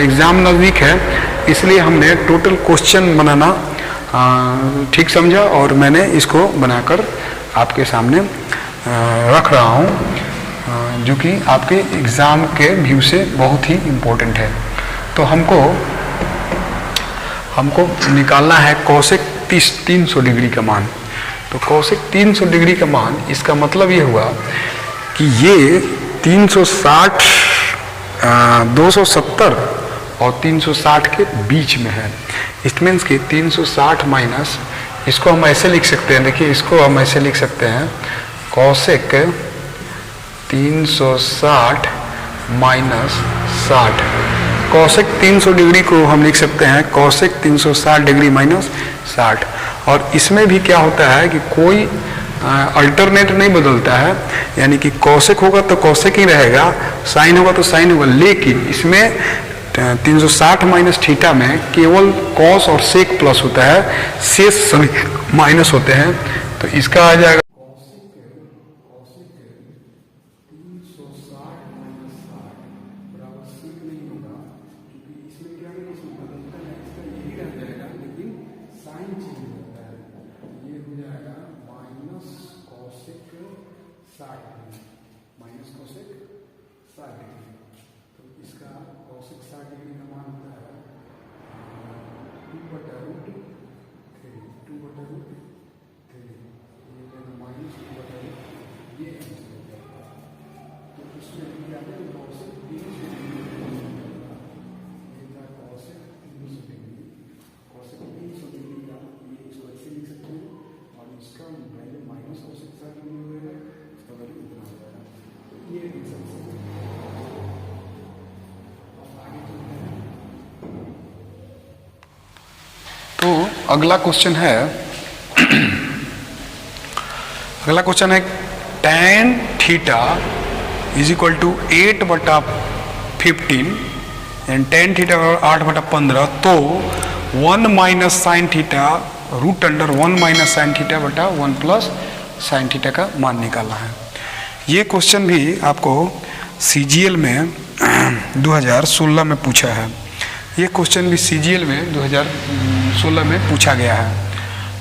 एग्ज़ाम नज़दीक है इसलिए हमने टोटल क्वेश्चन बनाना ठीक समझा, और मैंने इसको बनाकर आपके सामने रख रहा हूँ, जो कि आपके एग्ज़ाम के व्यू से बहुत ही इम्पोर्टेंट है। तो हमको निकालना है कॉसेक 300 डिग्री का मान। तो कॉसेक 300 डिग्री का मान, इसका मतलब ये हुआ कि ये 360 270 और 360 के बीच में है। इट मीन्स कि 360 माइनस, इसको हम ऐसे लिख सकते हैं, देखिए इसको हम ऐसे लिख सकते हैं, कॉसेक 360 माइनस 60। कॉसेक 300 डिग्री को हम लिख सकते हैं कॉसेक 360 डिग्री माइनस 60। और इसमें भी क्या होता है कि कोई अल्टरनेट नहीं बदलता है, यानी कि कॉसेक होगा तो कॉसेक ही रहेगा, साइन होगा तो साइन होगा, लेकिन इसमें 360 माइनस थीटा में केवल कॉस और सेक प्लस होता है, शेष सभी माइनस होते हैं। तो इसका आ जाएगा माइनस कॉसेक अगला क्वेश्चन है अगला क्वेश्चन है tan theta is equal to 8/15 and tan theta 8/15, तो 1 minus sine theta root under 1 minus sine theta बटा 1 प्लस साइन थीटा का मान निकालना है। ये क्वेश्चन भी आपको CGL में 2016 में पूछा है। ये क्वेश्चन भी CGL में 2016 में पूछा गया है।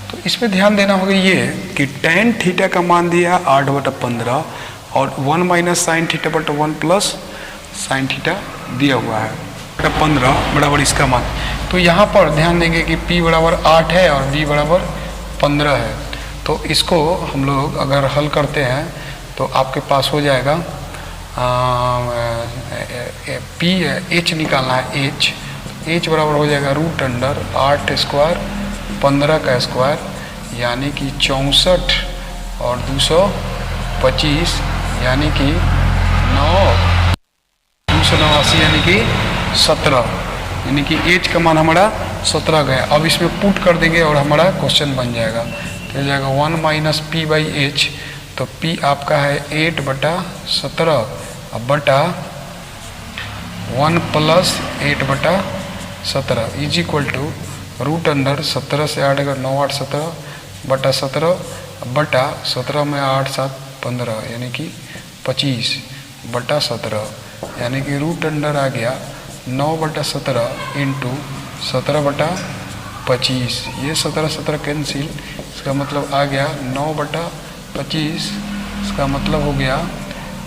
तो इसमें ध्यान देना होगा ये कि tan थीटा का मान दिया 8/15 और 1 माइनस साइन थीटा बटा 1 प्लस साइन थीटा दिया हुआ है 15 बराबर इसका मान। तो यहाँ पर ध्यान देंगे कि P बराबर 8 है और V बराबर 15 है। तो इसको हम लोग अगर हल करते हैं तो आपके पास हो जाएगा H निकालना है, H बराबर हो जाएगा रूट अंडर 8 स्क्वायर 15 का स्क्वायर यानी कि 64 और 225 यानी कि 289 यानी कि 17, यानी कि H का मान हमारा 17 गया। अब इसमें पुट कर देंगे और हमारा क्वेश्चन बन जाएगा। तो जाएगा 1 माइनस P बाई H, तो P आपका है 8/17 अब बटा 1 plus 8/17 is equal to root under 17 से 8 अगर 9 8 17 बटा 17 बटा 17 में 8 7 15 यानी कि 25 बटा 17 यानी कि रूट अंडर आ गया 9/17 इंटू 17/25। ये 17 कैंसिल, इसका मतलब आ गया 9/25। इसका मतलब हो गया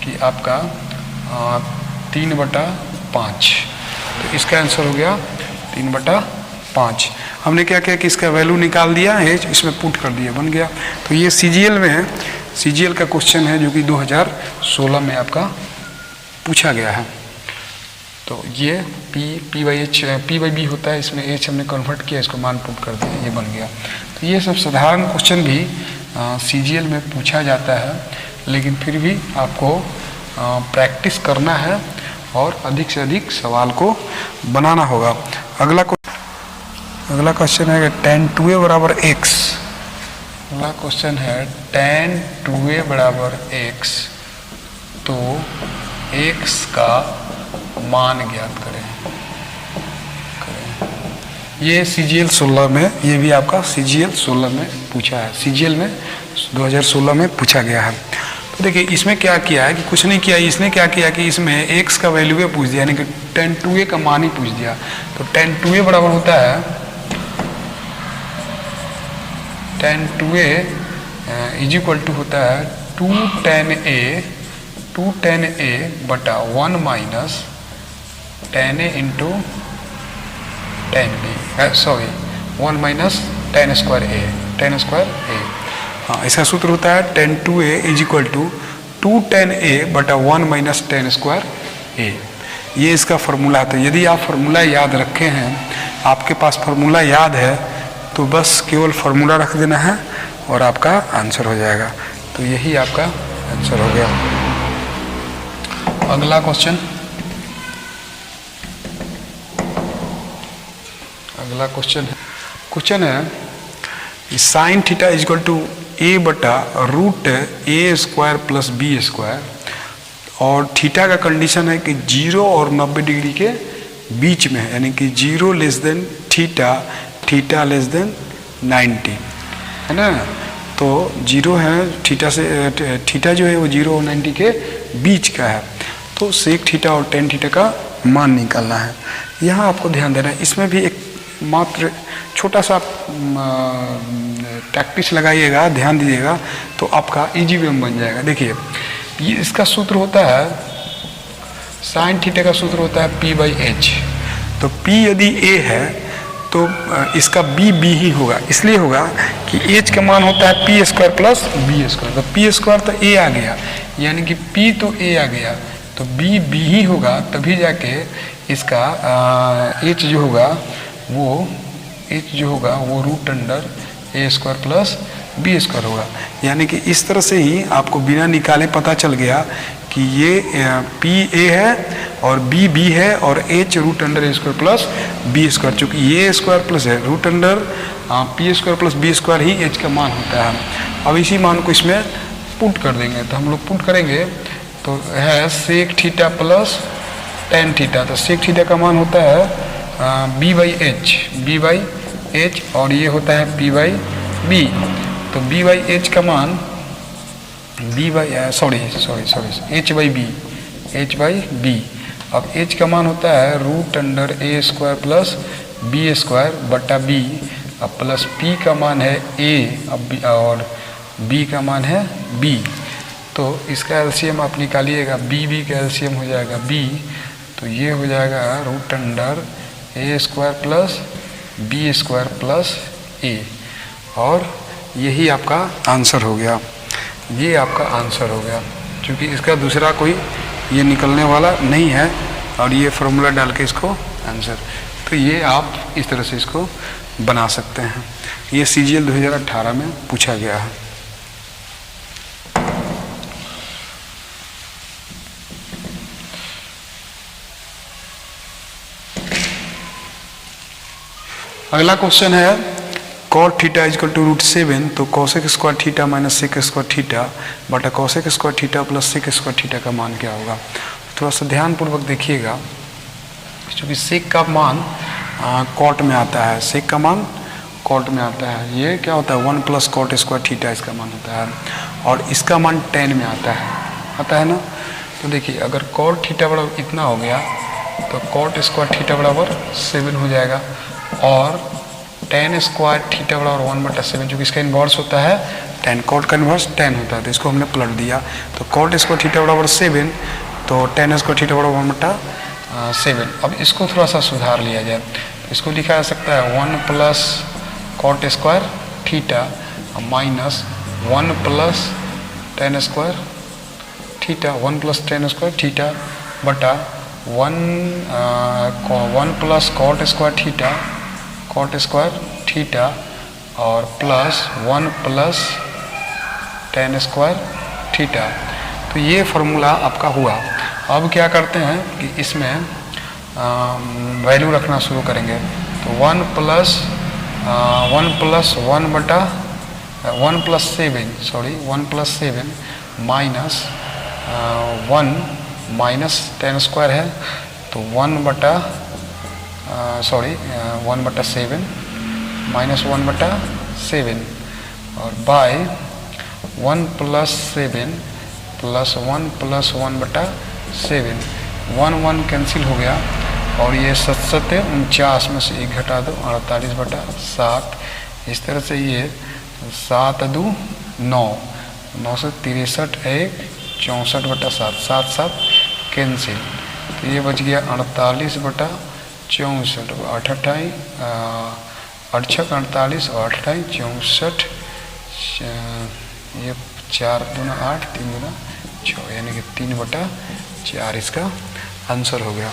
कि आपका 3/5। तो इसका आंसर हो गया 3/5। हमने क्या किया कि इसका वैल्यू निकाल दिया है, इसमें पुट कर दिया, बन गया। तो ये CGL में है, CGL का क्वेश्चन है जो कि 2016 में आपका पूछा गया है। तो ये P बाई B होता है, इसमें H हमने कन्वर्ट किया, इसको मान पुट कर दिया, ये बन गया। तो ये सब साधारण क्वेश्चन भी CGL में पूछा जाता है, लेकिन फिर भी आपको प्रैक्टिस करना है और अधिक से अधिक सवाल को बनाना होगा। अगला क्वेश्चन है tan 2a बराबर x। अगला क्वेश्चन है tan 2a बराबर x, तो x का मान ज्ञात करें। ये CGL 16 में, ये भी आपका CGL 16 में पूछा है, CGL में 2016 में पूछा गया है। तो देखिए इसमें क्या किया है कि कुछ नहीं किया, इसने क्या किया कि इसमें x का वैल्यू पूछ दिया, यानी कि tan 2a का मान ही पूछ दिया। तो tan 2a बराबर होता है tan 2a is equal to होता है 2 tan a बटा 1 minus tan a into tan b, sorry 1 minus tan square a। हाँ, इसका सूत्र होता है tan 2a is equal to 2 tan a बटा 1 माइनस tan स्क्वायर a। ये इसका फॉर्मूला है। तो यदि आप फॉर्मूला याद रखे हैं, आपके पास फॉर्मूला याद है, तो बस केवल फॉर्मूला रख देना है और आपका आंसर हो जाएगा। तो यही आपका आंसर हो गया। अगला क्वेश्चन है sine theta is equal to a बटा root a square plus b square, और थीटा का कंडीशन है कि 0 और 90 डिग्री के बीच में है, यानी कि 0 less than theta, theta less than 90, है ना। तो 0 है थीटा से, थीटा जो है वो 0 और 90 के बीच का है। तो सेक थीटा और टेन थीटा का मान निकालना है। यहाँ आपको ध्यान देना है, इसमें भी एक मात्र छोटा सा प्रैक्टिस लगाइएगा, ध्यान दीजिएगा, तो आपका इजी वे में बन जाएगा। देखिए ये इसका सूत्र होता है, साइन थीटा का सूत्र होता है P बाई H। तो P यदि A है तो इसका B ही होगा, इसलिए होगा कि H का मान होता है P square plus B square. तो P स्क्वायर तो A आ गया, यानी कि P तो A आ गया, तो B ही होगा, तभी जाके इसका H जो होगा वो root under A square plus B square होगा। यानी कि इस तरह से ही आपको बिना निकाले पता चल गया कि ये पी ए है और बी है और h root under a square plus B square, चूँकि ये स्क्वायर प्लस है root under p square plus B square ही एच का मान होता है। अब इसी मान को इसमें पुट कर देंगे, तो हम लोग पुट करेंगे तो है sec theta plus tan theta, तो सेक थीटा का मान होता है बी बाई एच और ये होता है पी बाई बी। तो बी बाई एच का मान एच बाई बी। अब एच का मान होता है root under a square plus B square बटा बी, अब प्लस पी का मान है ए अब और बी का मान है बी। तो इसका एलसीएम आप निकालिएगा, बी का एलसीएम हो जाएगा बी, तो ये हो जाएगा root under a square plus B square plus a, और यही आपका आंसर हो गया। ये आपका आंसर हो गया, क्योंकि इसका दूसरा कोई ये निकलने वाला नहीं है, और ये फॉर्मूला डाल के इसको आंसर, तो ये आप इस तरह से इसको बना सकते हैं। ये CGL 2018 में पूछा गया है। अगला क्वेश्चन है cot theta is equal to root 7, तो cosec square theta minus sec square theta बटा cosec square theta plus sec square theta का मान क्या होगा। थोड़ा सा ध्यानपूर्वक देखिएगा, क्योंकि सेक का मान कॉट में आता है, सेक का मान कॉट में आता है। ये क्या होता है 1 प्लस कॉट स्क्वायर थीटा इसका मान होता है, और इसका मान 10 में आता है ना। तो देखिए अगर कॉट थीटा बराबर इतना हो गया तो कॉट स्क्वायर थीटा बराबर 7 हो जाएगा, और टेन स्क्वायर थीटा बराबर 1/7, जो कि इसका इन्वर्स होता है 10, कॉट का इन्वर्स 10 होता है, तो इसको हमने पलट दिया। तो कॉट स्क्वायर थीटा बराबर 7, तो टेन स्क्वायर थीटा बराबर 1/7। अब इसको थोड़ा सा सुधार लिया जाए, इसको लिखा जा सकता है 1 plus cot square theta minus 1 plus tan square theta, 1 plus tan square theta बटा 1 प्लस कॉट स्क्वायर थीटा और plus 1 plus tan square theta. तो ये फार्मूला आपका हुआ। अब क्या करते हैं कि इसमें वैल्यू रखना शुरू करेंगे, तो 1 plus 7 minus 1 minus tan square है, तो 1/7 माइनस 1/7 और by 1 plus 7 plus 1 plus 1/7, 1 cancel हो गया, और ये 7 49 में से 1 घटा दो 48/7। इस तरह से ये 7 2 9, 9 से 63 1 64/7, 7 कैंसिल, तो ये बच गया 48/64, 8 48 और 8 64, ये 4 दूना 8 3 दूना 6, यानी कि 3/4 इसका आंसर हो गया।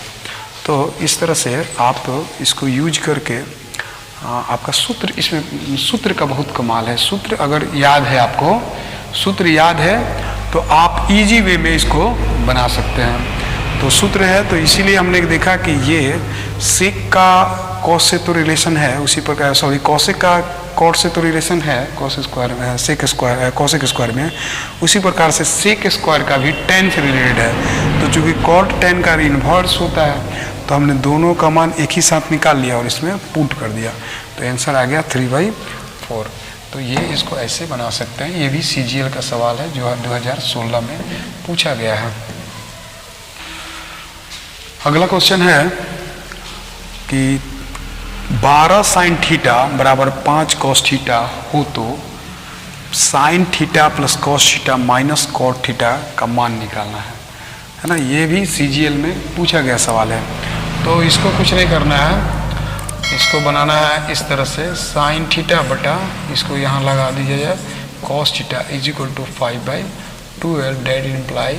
तो इस तरह से आप इसको यूज करके आपका सूत्र, इसमें सूत्र का बहुत कमाल है। सूत्र अगर याद है, आपको सूत्र याद है तो आप इजी वे में इसको बना सकते हैं। तो सूत्र है, तो इसीलिए हमने देखा कि ये सेक का कॉस से तो रिलेशन है, उसी प्रकार कॉसेक का कॉट से तो रिलेशन है कॉस स्क्वायर में, सेक स्क्वायर कॉसेक स्क्वायर में, उसी प्रकार से सेक स्क्वायर का भी टेन से रिलेटेड है। तो चूंकि कॉट टेन का इन्वर्स होता है, तो हमने दोनों का मान एक ही साथ निकाल लिया और इसमें पुट कर दिया, तो आंसर आ गया 3/4। तो ये इसको ऐसे बना सकते हैं। ये भी CGL का सवाल है जो 2016 में पूछा गया है। अगला क्वेश्चन है कि 12 साइन थीटा बराबर 5 कॉस थीटा हो तो sine theta plus cos theta minus cot theta का मान निकालना है ना। ये भी CGL में पूछा गया सवाल है। तो इसको कुछ नहीं करना है, इसको बनाना है इस तरह से, साइन थीटा बटा इसको यहाँ लगा दीजिए cos theta is equal to 5/12, that imply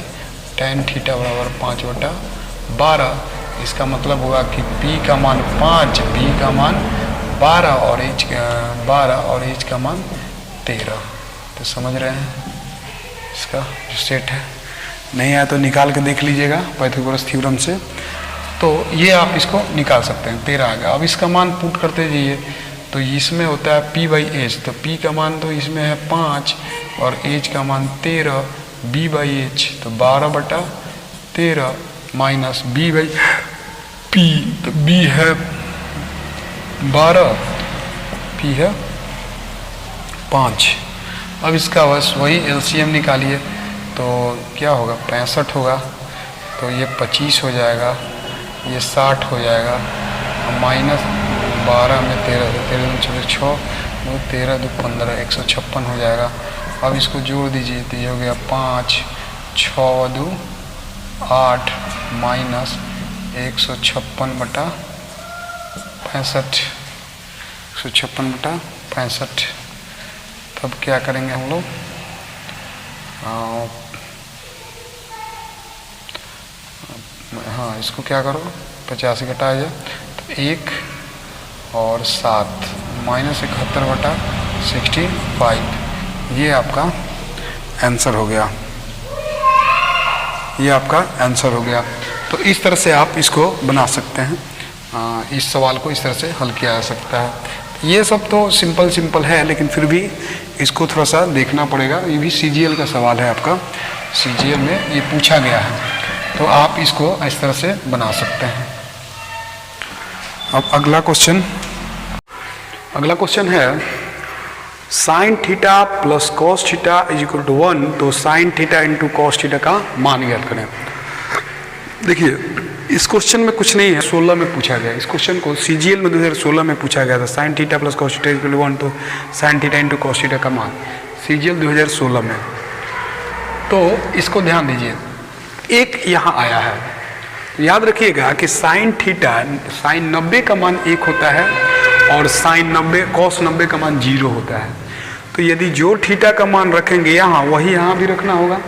tan theta बराबर 5/12। इसका मतलब होगा कि P का मान 5, B का मान 12 और H का मान 13। तो समझ रहे हैं इसका जो सेट है, नहीं आया तो निकाल के देख लीजिएगा पाइथागोरस थ्योरम से। तो ये आप इसको निकाल सकते हैं, 13 आ गया। अब इसका मान पुट करते जाइए, तो इसमें होता है p/h, तो p का मान तो इसमें है 5 और h का मान 13, b/h तो 12/13 माइनस b/p, तो b है 12, p है 5। अब इसका बस वही एलसीएम निकालिए, तो क्या होगा 65 होगा, तो ये 25 हो जाएगा, ये 60 हो जाएगा, माइनस 12 में 13 से 13 6 13 2 15 156 हो जाएगा। अब इसको जोड़ दीजिए तो ये हो गया 5 6 2 8 माइनस 156/65, 156/65। तब क्या करेंगे हम लोग, हाँ इसको क्या करो 85 घटाया जाए तो 1 और 7 माइनस 71/65, ये आपका आंसर हो गया, ये आपका आंसर हो गया। तो इस तरह से आप इसको बना सकते हैं, इस सवाल को इस तरह से हल किया जा सकता है। ये सब तो सिंपल है, लेकिन फिर भी इसको थोड़ा सा देखना पड़ेगा। ये भी सीजीएल का सवाल है आपका, सीजीएल में ये पूछा गया है, तो आप इसको इस तरह से बना सकते हैं। अब अगला क्वेश्चन है sine theta plus cos theta is equal to 1, तो sine theta into cos theta का मान ज्ञात करें। देखिए इस क्वेश्चन में कुछ नहीं है, 16 में पूछा गया। इस क्वेश्चन को सीजीएल में 2016 में पूछा गया था, sine theta plus cos theta equal to 1, तो sine theta into cos theta का मान, सीजीएल 2016 में। तो इसको ध्यान दीजिए, एक यहाँ आया है, तो याद रखिएगा कि साइन थीटा, साइन 90 का मान 1 होता है और साइन 90 कॉस 90 का मान 0 होता है। तो यदि जो थीटा का मान रखेंगे यहाँ, वही यहाँ भी रखना होगा।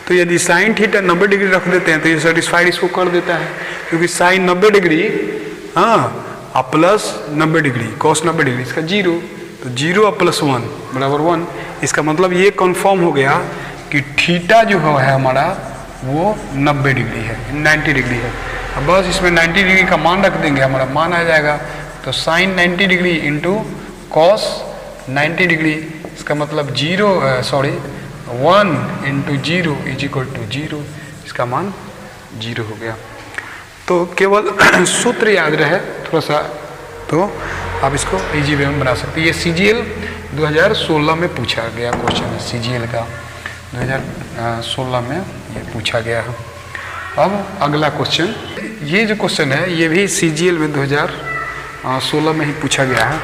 तो यदि साइन थीटा 90 डिग्री रख देते हैं तो ये सेटिस्फाइड इसको कर देता है, क्योंकि साइन 90 डिग्री और प्लस 90 डिग्री कॉस 90 डिग्री, इसका 0, तो 0 और प्लस 1 बराबर 1। इसका मतलब ये कंफर्म हो गया कि थीटा जो है हमारा वो 90 डिग्री है, 90 डिग्री है। अब बस इसमें 90 डिग्री का मान रख देंगे, हमारा मान आ जाएगा। तो sine 90 degree into cos 90 degree, इसका मतलब 1 इंटू 0 इज इक्वल टू 0, इसका मान 0 हो गया। तो केवल सूत्र याद रहे थोड़ा सा, तो आप इसको इजी वे में बना सकते हैं। ये सीजीएल 2016 में पूछा गया क्वेश्चन है, सीजीएल का 2016 में ये पूछा गया है। अब अगला क्वेश्चन, ये जो क्वेश्चन है ये भी सीजीएल में 2016 में ही पूछा गया है।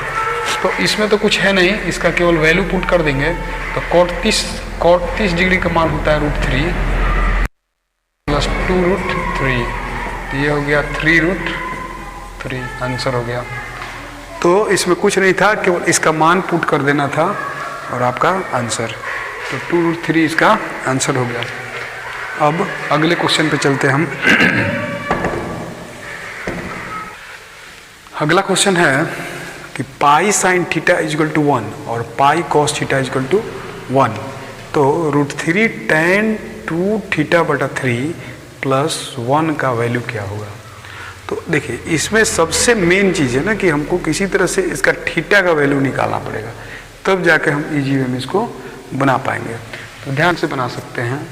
तो इसमें तो कुछ है नहीं, इसका केवल वैल्यू पुट कर देंगे। तो cot 30 डिग्री का मान होता है √3 प्लस 2√3, तो ये हो गया 3√3, आंसर हो गया। तो इसमें कुछ नहीं था, केवल इसका मान पुट कर देना था और आपका आंसर, तो 2√3 इसका आंसर हो गया। अब अगले क्वेश्चन पे चलते हैं हम। अगला क्वेश्चन है कि pi sine theta is equal to 1 और pi cos theta is equal to 1, तो √3 tan 2 θ/3 प्लस 1 का वैल्यू क्या होगा। तो देखिए इसमें सबसे मेन चीज़ है ना कि हमको किसी तरह से इसका थीटा का वैल्यू निकालना पड़ेगा, तब जाके हम इजी वे में इसको बना पाएंगे। तो ध्यान से बना सकते हैं,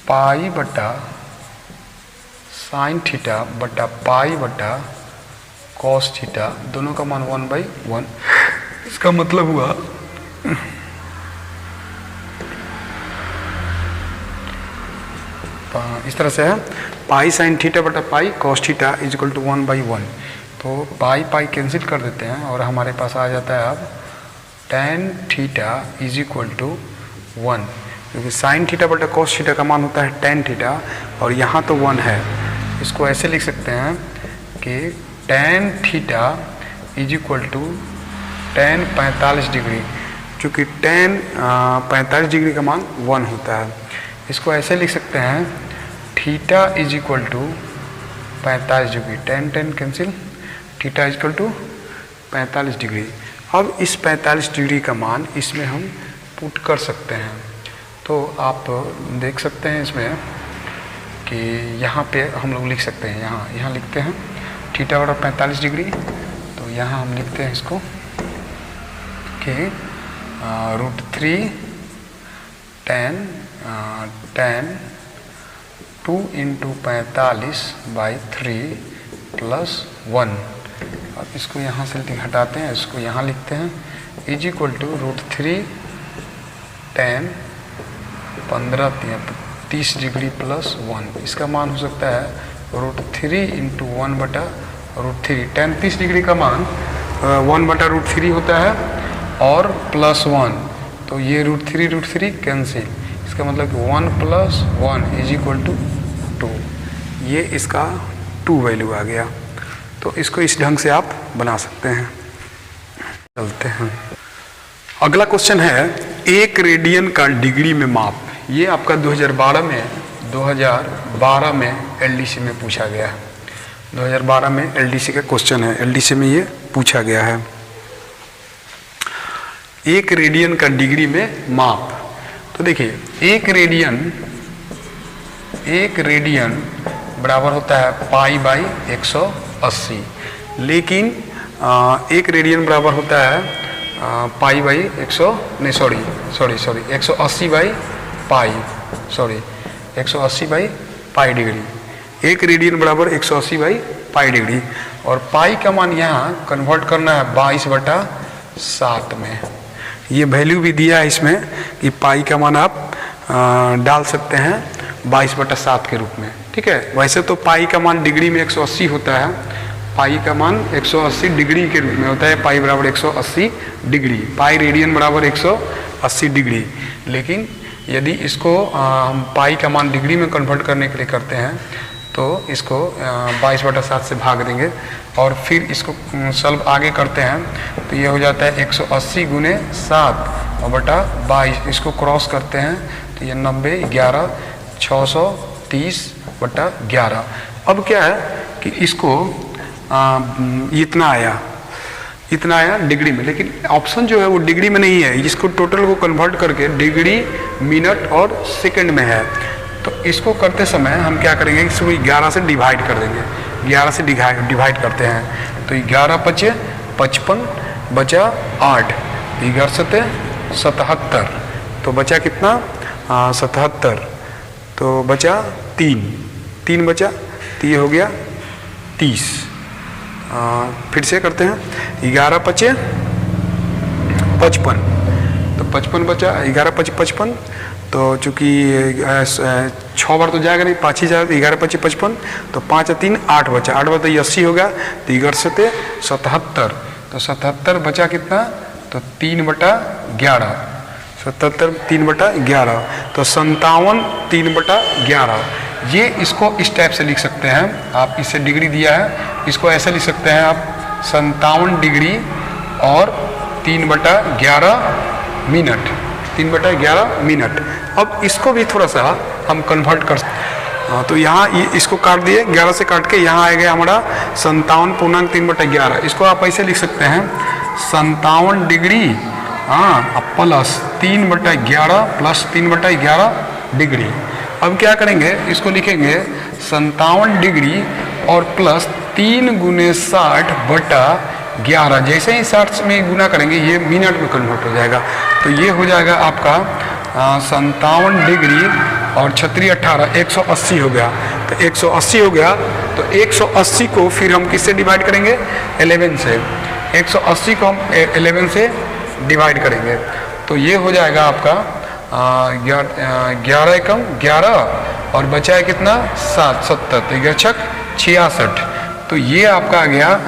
पाई बटा साइन थीटा बटा पाई बटा कॉस थीटा, दोनों का मान 1/1। इसका मतलब हुआ इस तरह से है, पाई साइन थीटा बटा pi cos theta is equal to 1/1। तो पाई कैंसिल कर देते हैं और हमारे पास आ जाता है अब tan theta is equal to 1, क्योंकि साइन थीटा बटा कॉस थीटा का मान होता है tan थीटा और यहाँ तो 1 है। इसको ऐसे लिख सकते हैं कि tan theta is equal to tan 45 degree, चूँकि tan 45 डिग्री का मान 1 होता है। इसको ऐसे लिख सकते हैं, theta is equal to 45 degree, tan cancel, theta is equal to 45 degree. अब इस 45 डिग्री का मान इसमें हम पुट कर सकते हैं। तो आप देख सकते हैं इसमें कि यहाँ पे हम लोग लिख सकते हैं, यहाँ लिखते हैं थीटा बराबर 45 डिग्री। तो यहाँ हम लिखते हैं इसको कि √3 tan 2 × 45/3 + 1। अब इसको यहाँ से हटाते हैं, इसको यहाँ लिखते हैं = √3 tan 30 डिग्री + 1। इसका मान हो सकता है √3 × 1/√3। tan 30 डिग्री का मान 1/√3 होता है और +1, तो ये √3 कैंसिल। इसका मतलब कि 1 + 1 = 2। ये इसका 2 वैल्यू आ गया। तो इसको इस ढंग से आप बना सकते हैं। चलते हैं, अगला क्वेश्चन है 1 रेडियन का डिग्री में माप। ये आपका 2012 में एलडीसी में पूछा गया है। 2012 में एलडीसी का क्वेश्चन है, एलडीसी में ये पूछा गया है 1 रेडियन का डिग्री में माप। तो देखिए 1 रेडियन बराबर होता है π/180, लेकिन 1 रेडियन बराबर होता है π/180 डिग्री। 1 रेडियन बराबर 180/π डिग्री। और पाई का मान यहाँ कन्वर्ट करना है 22/7 में। ये वैल्यू भी दिया है इसमें कि पाई का मान आप डाल सकते हैं 22/7 के रूप में। ठीक है, वैसे तो पाई का मान डिग्री में 180 होता है, पाई का मान 180 डिग्री के रूप में होता है। पाई बराबर 180 डिग्री, पाई रेडियन बराबर 180 डिग्री। लेकिन यदि इसको हम पाई का मान डिग्री में कन्वर्ट करने के लिए करते हैं तो इसको 22/7 से भाग देंगे और फिर इसको सॉल्व आगे करते हैं तो ये हो जाता है 180 × 7/22। इसको क्रॉस करते हैं तो ये 90, 11, 630/11। अब क्या है कि इसको इतना आया डिग्री में, लेकिन ऑप्शन जो है वो डिग्री में नहीं है। इसको टोटल को कन्वर्ट करके डिग्री, मिनट और सेकंड में है। तो इसको करते समय हम क्या करेंगे, इसको 11 से डिवाइड कर देंगे। 11 से डिवाइड करते हैं तो 11 × 5 = 55 बचा 8, 11 × 7 = 77। तो बचा कितना 77, तो बचा 3 बचा, तो ये हो गया 30। फिर से करते हैं 11 × 5 = 55, तो 55 बचा, 11 × 5 = 55। तो चूँकि 6 बार तो जाएगा नहीं, 5 ही जाएगा, 11 × 5 = 55। तो 5 × 3 = 8 बचा, 8 बार तो ये 80 होगा, तो 11 × 7 = 77। तो 77 बचा कितना, तो 3/11, 77 3/11, तो 57 3/11। ये इसको इस टाइप से लिख सकते हैं आप, इससे डिग्री दिया है, इसको ऐसे लिख सकते हैं आप 57 डिग्री और 3/11 मिनट, 3/11 मिनट। अब इसको भी थोड़ा सा हम कन्वर्ट कर तो यहाँ इसको काट दिए, 11 से काट के यहाँ आएगा हमारा 57.3/11। इसको आप ऐसे लिख सकते हैं 57 डिग्री प्लस 3/11 प्लस 3/11 डिग्री। अब क्या करेंगे, इसको लिखेंगे 57 डिग्री और प्लस 3 × 60/11। जैसे ही 60 में गुना करेंगे ये मिनट में कन्वर्ट हो जाएगा। तो ये हो जाएगा आपका 57 डिग्री और 36 18 180 हो गया। तो 180 हो गया, तो 180 को फिर हम किससे डिवाइड करेंगे, 11 से। 180 को हम 11 से डिवाइड करेंगे तो ये हो जाएगा आपका 11 एकम 11 और बचा है कितना 7, 70, 66। तो ये आपका आ गया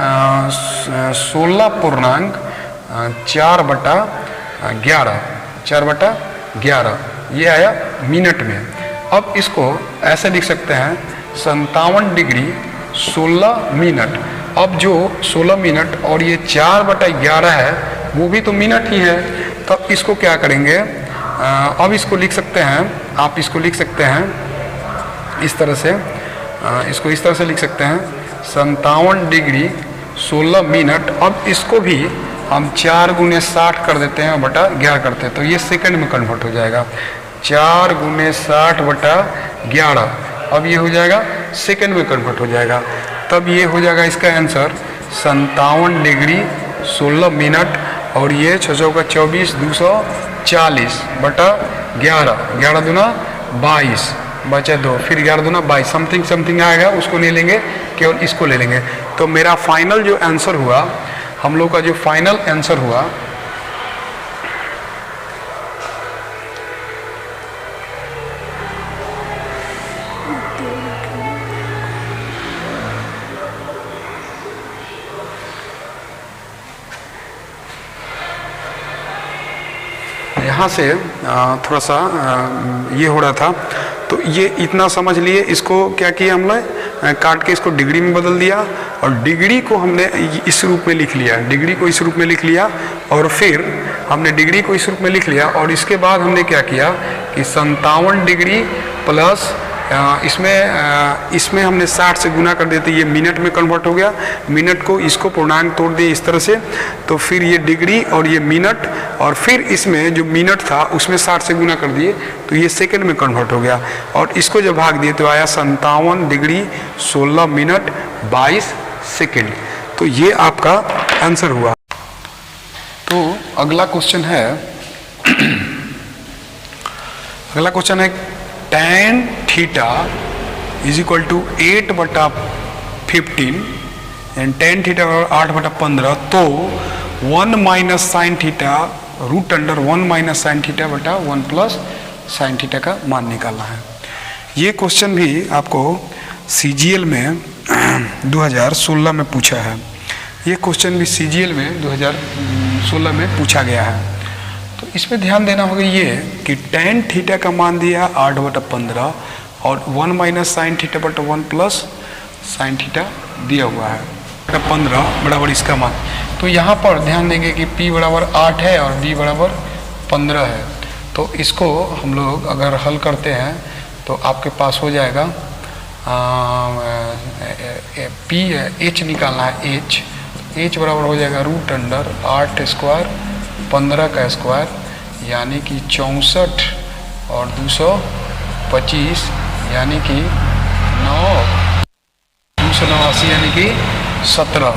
16.4/11 ये आया मिनट में। अब इसको ऐसे लिख सकते हैं 57 डिग्री 16 मिनट। अब जो 16 मिनट और ये 4/11 है वो भी तो मिनट ही है। तब इसको क्या करेंगे, अब इसको लिख सकते हैं, आप इसको लिख सकते हैं इस तरह से, इसको इस तरह से लिख सकते हैं 57 डिग्री 16 मिनट। अब इसको भी हम 4 गुने 60 कर देते हैं बटा 11 करते हैं, तो ये सेकंड में कन्वर्ट हो जाएगा। 4 गुने 60 बटा 11, अब ये हो जाएगा सेकंड में कन्वर्ट हो जाएगा। तब ये हो जाएगा इसका आंसर 57 डिग्री 16 मिनट, और ये 6 का 24 240 बटा 11, 11 दूना 22 बचा 2, फिर 11 दूना 22, समथिंग समथिंग आएगा, उसको नहीं लेंगे, केवल इसको ले लेंगे। तो मेरा फाइनल जो आंसर हुआ, हम लोग का जो फाइनल आंसर हुआ यहाँ से थोड़ा सा ये हो रहा था, तो ये इतना समझ लिए। इसको क्या किया हमने, काट के इसको डिग्री में बदल दिया, और डिग्री को हमने इस रूप में लिख लिया, डिग्री को इस रूप में लिख लिया, और फिर हमने डिग्री को इस रूप में लिख लिया, और इसके बाद हमने क्या किया कि 57 डिग्री प्लस इसमें हमने 60 से गुना कर देते, ये मिनट में कन्वर्ट हो गया, मिनट को इसको पूर्णांक तोड़ दिए इस तरह से, तो फिर ये डिग्री और ये मिनट, और फिर इसमें जो मिनट था उसमें 60 से गुना कर दिए, तो ये सेकंड में कन्वर्ट हो गया, और इसको जब भाग दिए तो आया 57 डिग्री 16 मिनट 22 सेकेंड। तो ये आपका आंसर हुआ। तो अगला क्वेश्चन है अगला क्वेश्चन है tan theta is equal to 8/15 and tan theta 8/15, तो 1 minus sine theta root under 1 minus sine theta बटा 1 प्लस साइन थीटा का मान निकालना है। ये क्वेश्चन भी आपको CGL में 2016 में पूछा है। ये क्वेश्चन भी CGL में 2016 में पूछा गया है। तो इसमें ध्यान देना होगा ये कि tan थीटा का मान दिया 8/15 और 1 माइनस साइन थीटा बटा 1 प्लस साइन थीटा दिया हुआ है 15 बराबर इसका मान। तो यहाँ पर ध्यान देंगे कि P बराबर 8 है और B बराबर 15 है। तो इसको हम लोग अगर हल करते हैं तो आपके पास हो जाएगा H निकालना है, H बराबर हो जाएगा रूट अंडर 8 स्क्वायर 15 का स्क्वायर, यानी कि 64 और 225 यानी कि 289 यानी कि 17,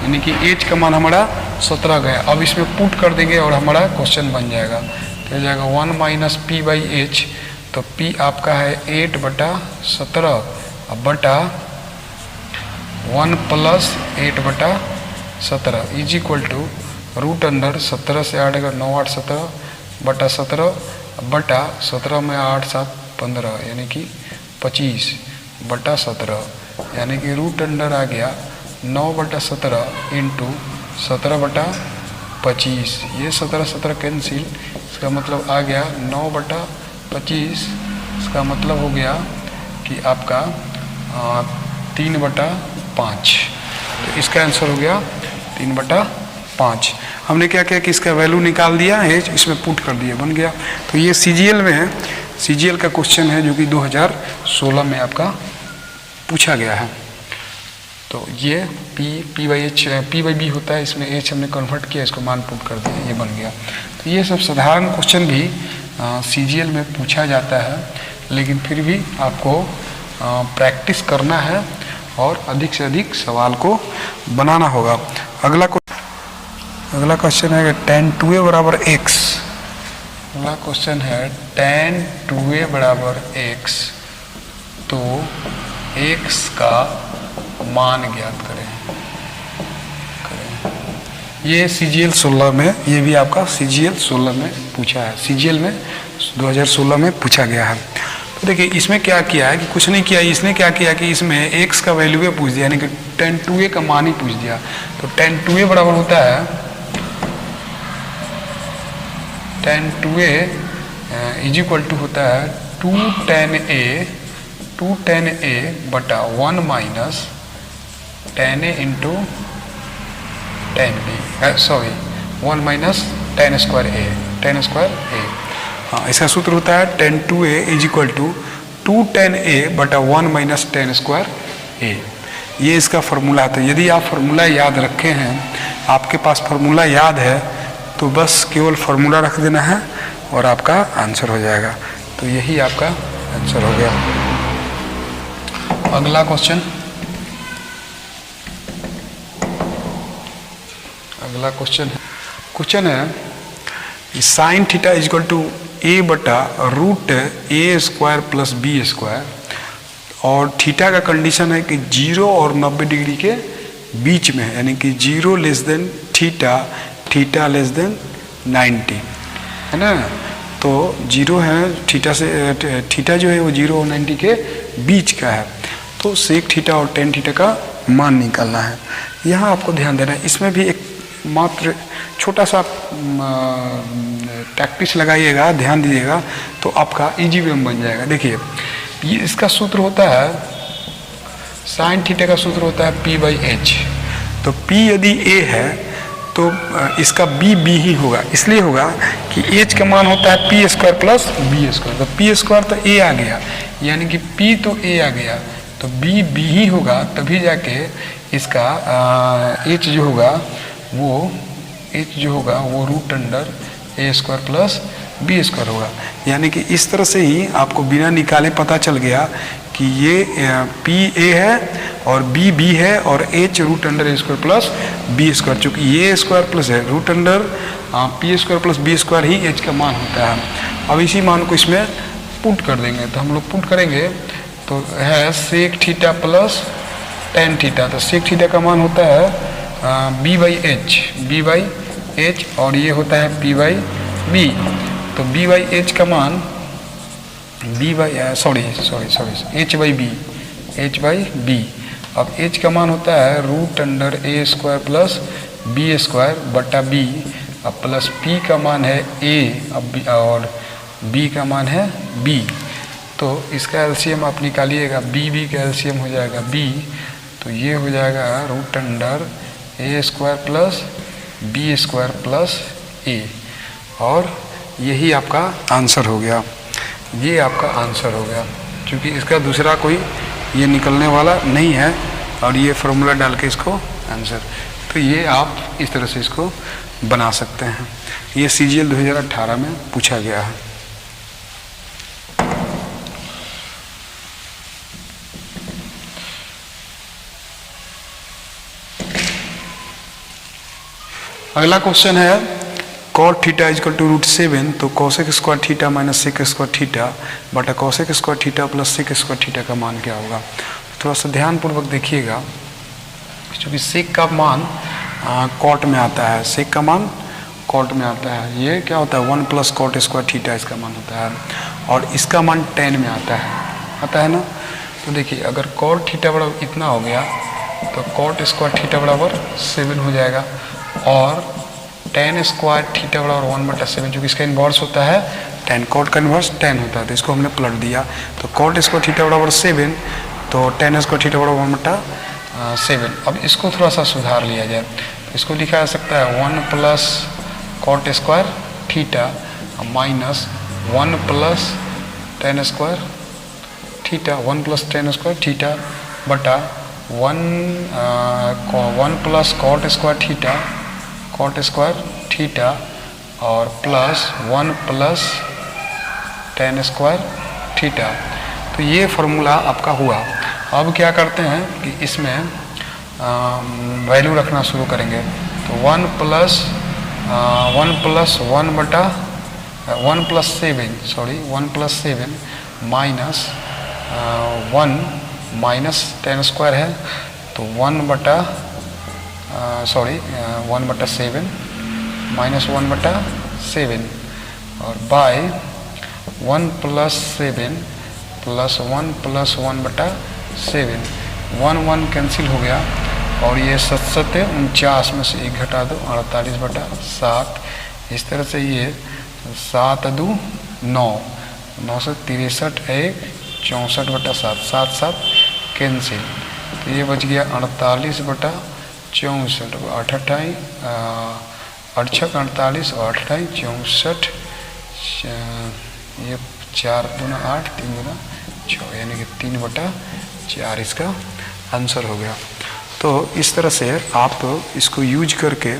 यानी कि H का मान हमारा 17 गया। अब इसमें पुट कर देंगे और हमारा क्वेश्चन बन जाएगा। तो हो जाएगा 1 माइनस P बाई H, तो P आपका है 8/17 बटा 1 plus 8/17 is equal to root under 17 से 8 अगर 9 8 17 बटा 17 में 8 7 15 यानी कि 25 बटा 17, यानी कि रूट अंडर आ गया 9/17 इंटू 17/25। ये 17 कैंसिल, इसका मतलब आ गया 9/25। इसका मतलब हो गया कि आपका 3/5। तो इसका आंसर हो गया 3/5। हमने क्या किया कि इसका वैल्यू निकाल दिया है, इसमें पुट कर दिया, बन गया। तो ये CGL में है, CGL का क्वेश्चन है जो कि 2016 में आपका पूछा गया है। तो ये P बाई B होता है, इसमें H हमने कन्वर्ट किया, इसको मान पुट कर दिया, ये बन गया। तो ये सब साधारण क्वेश्चन भी CGL में पूछा जाता है, लेकिन फिर भी आपको प्रैक्टिस करना है और अधिक से अधिक सवाल को बनाना होगा। अगला क्वेश्चन है tan 2a बराबर x। अगला क्वेश्चन है tan 2a बराबर x, तो x का मान ज्ञात करें। ये CGL 16 में, ये भी आपका CGL 16 में पूछा है, CGL में 2016 में पूछा गया है। तो देखिए इसमें क्या किया है कि कुछ नहीं किया, इसने क्या किया कि इसमें x का वैल्यू पूछ दिया, यानी कि tan 2a का मान ही पूछ दिया। तो tan 2a बराबर होता है tan 2a is equal to होता है 2 tan a बटा 1 minus tan a into tan b, sorry 1 minus tan square a। हाँ, इसका सूत्र होता है tan 2a is equal to 2 tan a बटा 1 माइनस tan स्क्वायर a। ये इसका फॉर्मूला था। यदि आप फॉर्मूला याद रखे हैं आपके पास फार्मूला याद है तो बस केवल फार्मूला रख देना है और आपका आंसर हो जाएगा। तो यही आपका आंसर हो गया। अगला क्वेश्चन, अगला क्वेश्चन है sine theta is equal to a बटा root a square plus B square, और थीटा का कंडीशन है कि 0 और 90 डिग्री के बीच में है, यानी कि 0 less than theta, theta less than 90, है ना। तो 0 है थीटा से, थीटा जो है वो 0 और 90 के बीच का है, तो सेक थीटा और टेन थीटा का मान निकालना है। यहाँ आपको ध्यान देना है, इसमें भी एक मात्र छोटा सा प्रैक्टिस लगाइएगा, ध्यान दीजिएगा, तो आपका इजी वे में बन जाएगा। देखिए ये इसका सूत्र होता है, साइन थीटा का सूत्र होता है P बाई एच। तो P यदि A है तो इसका B ही होगा, इसलिए होगा कि H का मान होता है P square plus B square. तो P स्क्वायर तो A आ गया, यानी कि P तो A आ गया, तो B ही होगा, तभी जाके इसका H जो होगा वो root under A square plus B square होगा। यानी कि इस तरह से ही आपको बिना निकाले पता चल गया कि ये P A है और B है और H root under A square plus B square, चूँकि ये स्क्वायर प्लस है root under P square plus B square ही H का मान होता है। अब इसी मान को इसमें पुट कर देंगे, तो हम लोग पुट करेंगे तो है sec theta plus tan theta. तो सेक थीटा का मान होता है B बाई एच और ये होता है P बाई B। तो B बाई एच का मान H बाई B। अब H का मान होता है root under A square plus B square बटा B, अब प्लस P का मान है A अब और B का मान है B। तो इसका एलसीएम आप निकालिएगा, B का एलसीएम हो जाएगा B, तो ये हो जाएगा root under A square plus B square plus A, और यही आपका आंसर हो गया। ये आपका आंसर हो गया, क्योंकि इसका दूसरा कोई ये निकलने वाला नहीं है, और ये फॉर्मूला डाल के इसको आंसर, तो ये आप इस तरह से इसको बना सकते हैं। ये CGL 2018 में पूछा गया है। अगला क्वेश्चन है cot theta is equal to root 7, तो cosec square theta minus sec square theta बटा cosec square theta plus sec square theta का मान क्या होगा। थोड़ा सा ध्यानपूर्वक देखिएगा, क्योंकि सेक का मान कॉट में आता है, सेक का मान कॉट में आता है। ये क्या होता है 1 प्लस कॉट स्क्वायर थीटा इसका मान होता है, और इसका मान टेन में आता है ना। तो देखिए अगर कॉट थीटा बराबर इतना हो गया तो कॉट स्क्वायर थीटा बराबर 7 हो जाएगा, और टेन स्क्वायर थीटा बराबर 1/7, जो कि इसका इन्वर्स होता है टेन, कॉट का इन्वर्स 10 होता है, तो इसको हमने पलट दिया। तो कॉट स्क्वायर थीटा बराबर 7, तो टेन स्क्वायर थीटा बराबर 1/7। अब इसको थोड़ा सा सुधार लिया जाए, तो इसको लिखा जा सकता है 1 plus cot square theta minus 1 plus tan square theta, 1 plus tan square theta बटा 1 प्लस कॉट स्क्वायर थीटा और plus 1 plus tan square theta. तो ये फार्मूला आपका हुआ। अब क्या करते हैं कि इसमें वैल्यू रखना शुरू करेंगे, तो 1 plus 7 minus 1 minus tan square है, तो 1/7 माइनस 1/7 और by 1 plus 7 plus 1 plus 1/7, 1 cancel हो गया, और ये 7 49 में से 1 घटा दो 48/7। इस तरह से ये 7 2 9, 9 से 63 1 64/7, 7 कैंसिल, तो ये बच गया 48/64, 8 48 और 8 64, ये 4 दूना 8 3 दूना 6, यानी कि 3/4 इसका आंसर हो गया। तो इस तरह से आप इसको यूज करके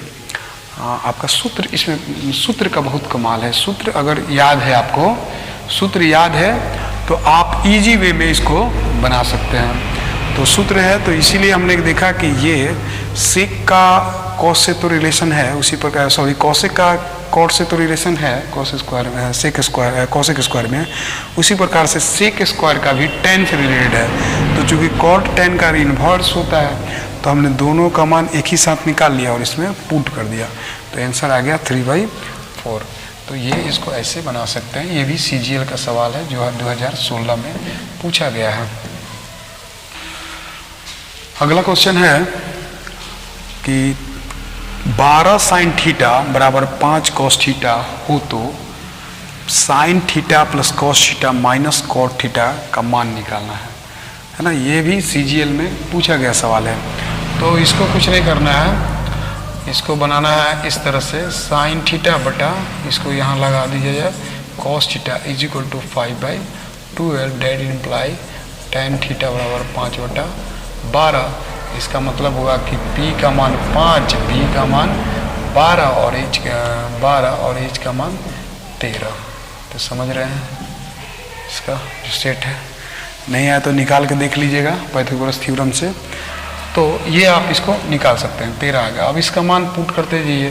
आपका सूत्र, इसमें सूत्र का बहुत कमाल है। सूत्र अगर याद है, आपको सूत्र याद है तो आप इजी वे में इसको बना सकते हैं। तो सूत्र है, तो इसीलिए हमने देखा कि ये सेक का कॉस से तो रिलेशन है, उसी प्रकार सॉरी कॉसेक का कॉट से तो रिलेशन है कॉस स्क्वायर में, सेक स्क्वायर कॉसेक स्क्वायर में, उसी प्रकार से सेक स्क्वायर का भी टेन से रिलेटेड है। तो चूंकि कॉट टेन का इन्वर्स होता है, तो हमने दोनों का मान एक ही साथ निकाल लिया और इसमें पुट कर दिया, तो आंसर आ गया 3/4। तो ये इसको ऐसे बना सकते हैं। ये भी CGL का सवाल है जो 2016 में पूछा गया है। अगला क्वेश्चन है कि 12 साइन थीटा बराबर 5 कॉस थीटा हो तो sine theta plus cos theta minus cot theta का मान निकालना है ना। ये भी CGL में पूछा गया सवाल है। तो इसको कुछ नहीं करना है, इसको बनाना है इस तरह से, साइन थीटा बटा इसको यहाँ लगा दीजिए cos theta is equal to 5/12 that imply tan theta बराबर 5/12। इसका मतलब होगा कि P का मान 5, B का मान 12 और H का मान 13। तो समझ रहे हैं इसका जो सेट है। नहीं आया तो निकाल के देख लीजिएगा पाइथागोरस थ्योरम से। तो ये आप इसको निकाल सकते हैं, 13 आ गया। अब इसका मान पुट करते जाइए,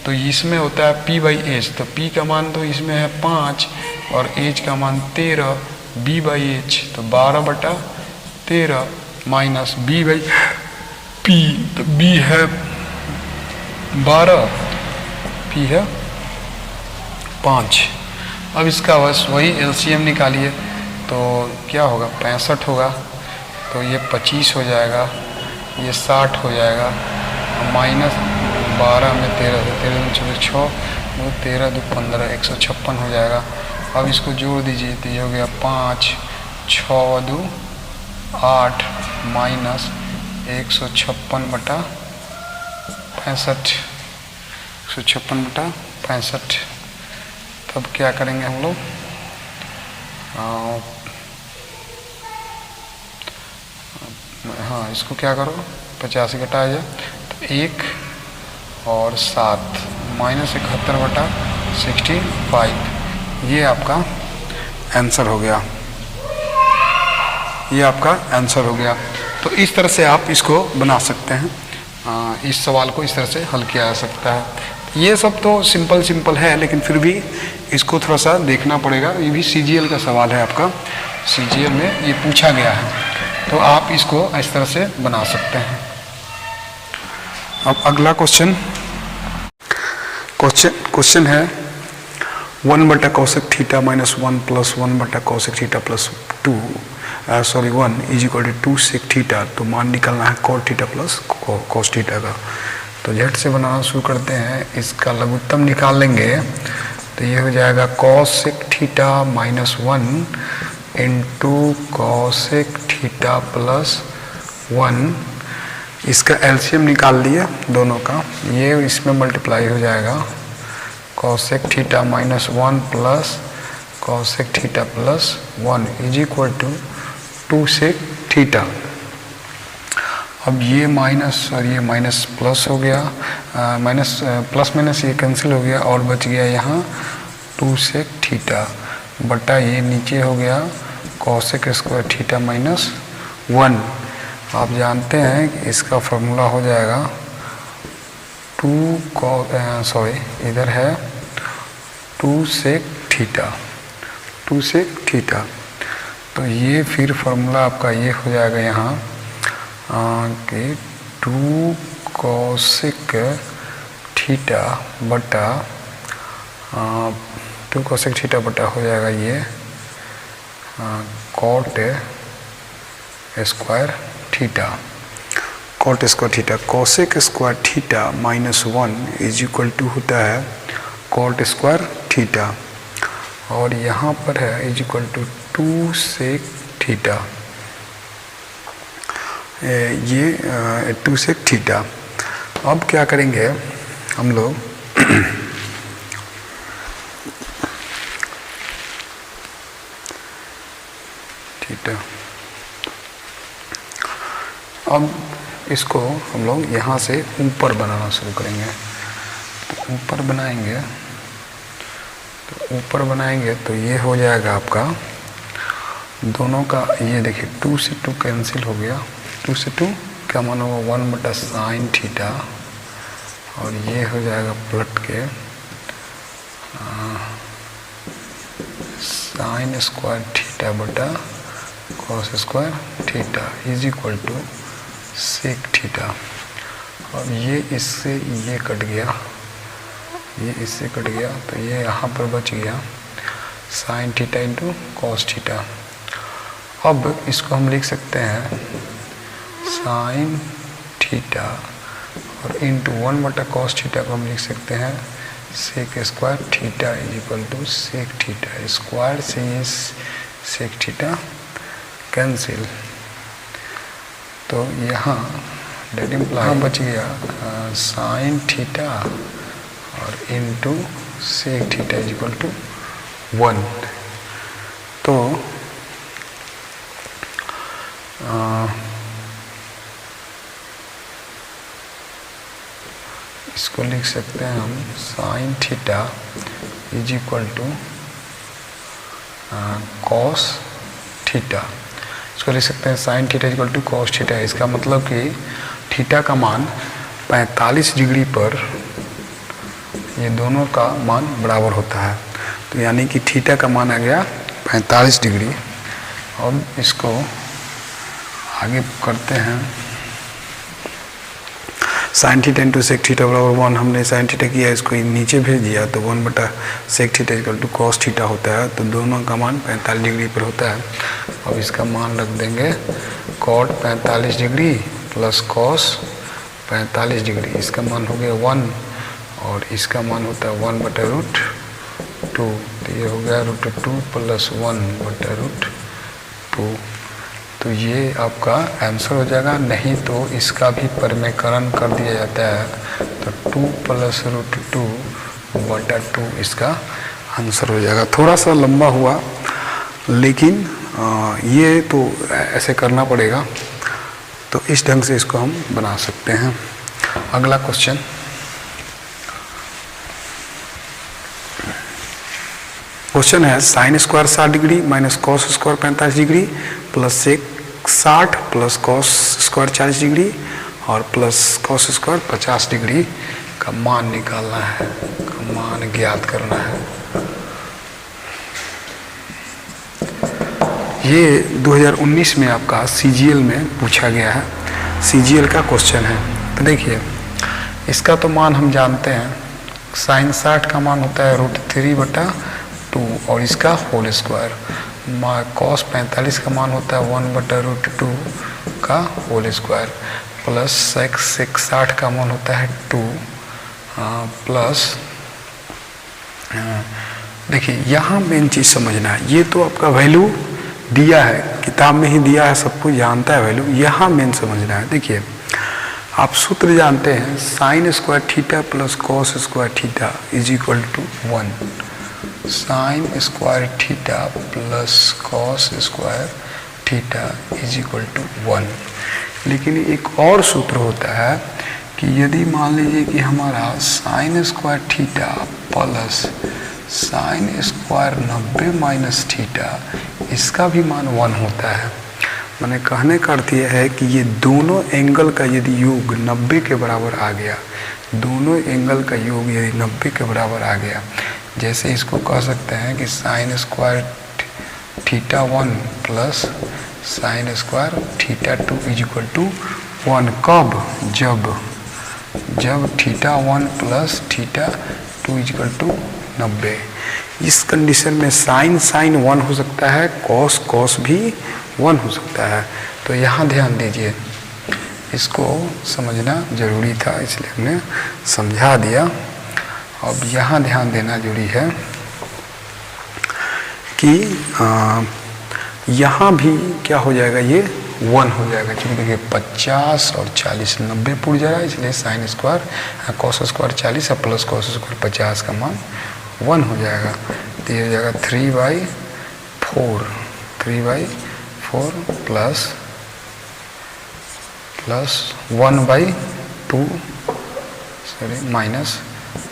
तो इसमें होता है P/H, तो P का मान तो इसमें है 5 और H का मान 13, B/H तो 12/13 माइनस B/P, तो B है 12, P है 5। अब इसका बस वही LCM निकालिए, तो क्या होगा 65 होगा, तो ये 25 हो जाएगा, ये 60 हो जाएगा, माइनस 12 में 13 से 13 6 13 2 15 156 हो जाएगा। अब इसको जोड़ दीजिए तो ये हो गया 5 6 2 8 माइनस 156/65 156/65। तब क्या करेंगे हम लोग, हाँ इसको क्या करो 85 घटाया जाए तो 1 और 7 माइनस 71/65। ये आपका आंसर हो गया, ये आपका आंसर हो गया। तो इस तरह से आप इसको बना सकते हैं, इस सवाल को इस तरह से हल किया जा सकता है। ये सब तो सिंपल है, लेकिन फिर भी इसको थोड़ा सा देखना पड़ेगा। ये भी CGL का सवाल है आपका, CGL में ये पूछा गया है, तो आप इसको इस तरह से बना सकते हैं। अब अगला क्वेश्चन है 1/cosec theta minus 1 plus 1/cosec theta plus 1 is equal to 2 sec theta. तो मान निकालना है cot theta plus cos theta का। तो झट से बनाना शुरू करते हैं, इसका लघुत्तम निकाल लेंगे तो ये हो जाएगा cosec theta minus 1 into cosec theta plus 1। इसका LCM निकाल लिए दोनों का, ये इसमें मल्टीप्लाई हो जाएगा cosec theta minus 1 plus cosec theta plus 1 is equal to 2 sec theta. अब ये माइनस और ये माइनस प्लस हो गया, माइनस प्लस माइनस ये कैंसिल हो गया और बच गया यहाँ 2 sec थीटा बटा ये नीचे हो गया cosec स्क्वायर थीटा माइनस 1। आप जानते हैं कि इसका फॉर्मूला हो जाएगा 2 इधर है 2 sec थीटा। तो ये फिर फॉर्मूला आपका ये हो जाएगा यहाँ कि 2 cosec थीटा बटा 2 cosec थीटा बटा हो जाएगा ये cot square theta. cot square theta cosec square theta minus 1 is equal to होता है cot स्क्वायर थीटा, और यहाँ पर है is equal to 2 sec theta, ये 2 sec थीटा। अब क्या करेंगे हम लोग थीटा, अब इसको हम लोग यहाँ से ऊपर बनाना शुरू करेंगे। तो ऊपर बनाएंगे तो ये हो जाएगा आपका दोनों का, ये देखिए 2 से 2 कैंसिल हो गया, 2 से 2 क्या मान होगा 1/sin थीटा, और ये हो जाएगा पलट के sin स्क्वायर थीटा बटा cos square theta is equal to sec theta. और ये इससे ये कट गया, ये इससे कट गया, तो ये यहाँ पर बच गया sin theta into cos theta. अब इसको हम लिख सकते हैं sin थीटा और इंटू 1/cos थीटा को हम लिख सकते हैं sec square theta is equal to sec theta. Square से ये sec थीटा कैंसिल, तो यहाँ डेट इम्प्लाई बच गया sin थीटा और into sec theta is equal to 1। तो इसको लिख सकते हैं हम sin theta is equal to cos theta. इसको लिख सकते हैं sin theta is equal to cos theta. इसका मतलब कि थीटा का मान 45 डिग्री पर ये दोनों का मान बराबर होता है। तो यानी कि थीटा का मान आ गया 45 डिग्री। अब इसको आगे करते हैं, sin theta into sec theta बराबर 1, हमने sin थीटा किया, इसको नीचे भेज दिया तो 1/sec theta equal to cos theta होता है। तो दोनों का मान 45 डिग्री पर होता है। अब इसका मान रख देंगे cot 45 degree plus cos 45 degree, इसका मान हो गया 1 और इसका मान होता है 1/√2। तो ये हो गया √2 प्लस 1/√2। तो ये आपका आंसर हो जाएगा। नहीं तो इसका भी परिमेयकरण कर दिया जाता है, तो 2 प्लस √2/2 इसका आंसर हो जाएगा। थोड़ा सा लंबा हुआ, लेकिन ये तो ऐसे करना पड़ेगा। तो इस ढंग से इसको हम बना सकते हैं। अगला क्वेश्चन, क्वेश्चन है sin square 60 degree minus cos square 45 degree plus sec 60 plus cos square 40 degree और प्लस cos स्क्वायर 50 डिग्री का मान निकालना है, का मान ज्ञात करना है। ये 2019 में आपका CGL में पूछा गया है, CGL का क्वेश्चन है। तो देखिए इसका तो मान हम जानते हैं, sin 60 का मान होता है √3/2 और इसका होल स्क्वायर, cos 45 का मान होता है 1/√2 का होल स्क्वायर प्लस sec 60 का मान होता है 2 प्लस, देखिए यहाँ मेन चीज़ समझना है, ये तो आपका वैल्यू दिया है, किताब में ही दिया है, सब कुछ जानता है वैल्यू। यहाँ मेन समझना है। देखिए आप सूत्र जानते हैं, sin square theta plus cos square theta is equal to 1, sin square theta plus cos square theta is equal to 1। लेकिन एक और सूत्र होता है कि यदि मान लीजिए कि हमारा sin square theta plus sin square 90 minus theta, इसका भी मान 1 होता है। मैंने कहने का अर्थ यह है कि ये दोनों एंगल का यदि योग 90 के बराबर आ गया, दोनों एंगल का योग यदि 90 के बराबर आ गया, जैसे इसको कह सकते हैं कि sin square theta 1 plus sin square theta 2 is equal to 1। कब? जब theta 1 plus theta 2 is equal to 90। इस कंडीशन में sin 1 हो सकता है, cos भी 1 हो सकता है। तो यहाँ ध्यान दीजिए, इसको समझना जरूरी था इसलिए हमने समझा दिया। अब यहाँ ध्यान देना जरूरी है कि यहाँ भी क्या हो जाएगा, ये 1 हो जाएगा, क्योंकि देखिए 50 और 40 90 पुट जा रहा है, इसलिए sin स्क्वायर cos स्क्वायर 40 और प्लस cos स्क्वायर 50 का मान 1 हो जाएगा। तो ये हो जाएगा 3/4 plus plus 1/2 sorry minus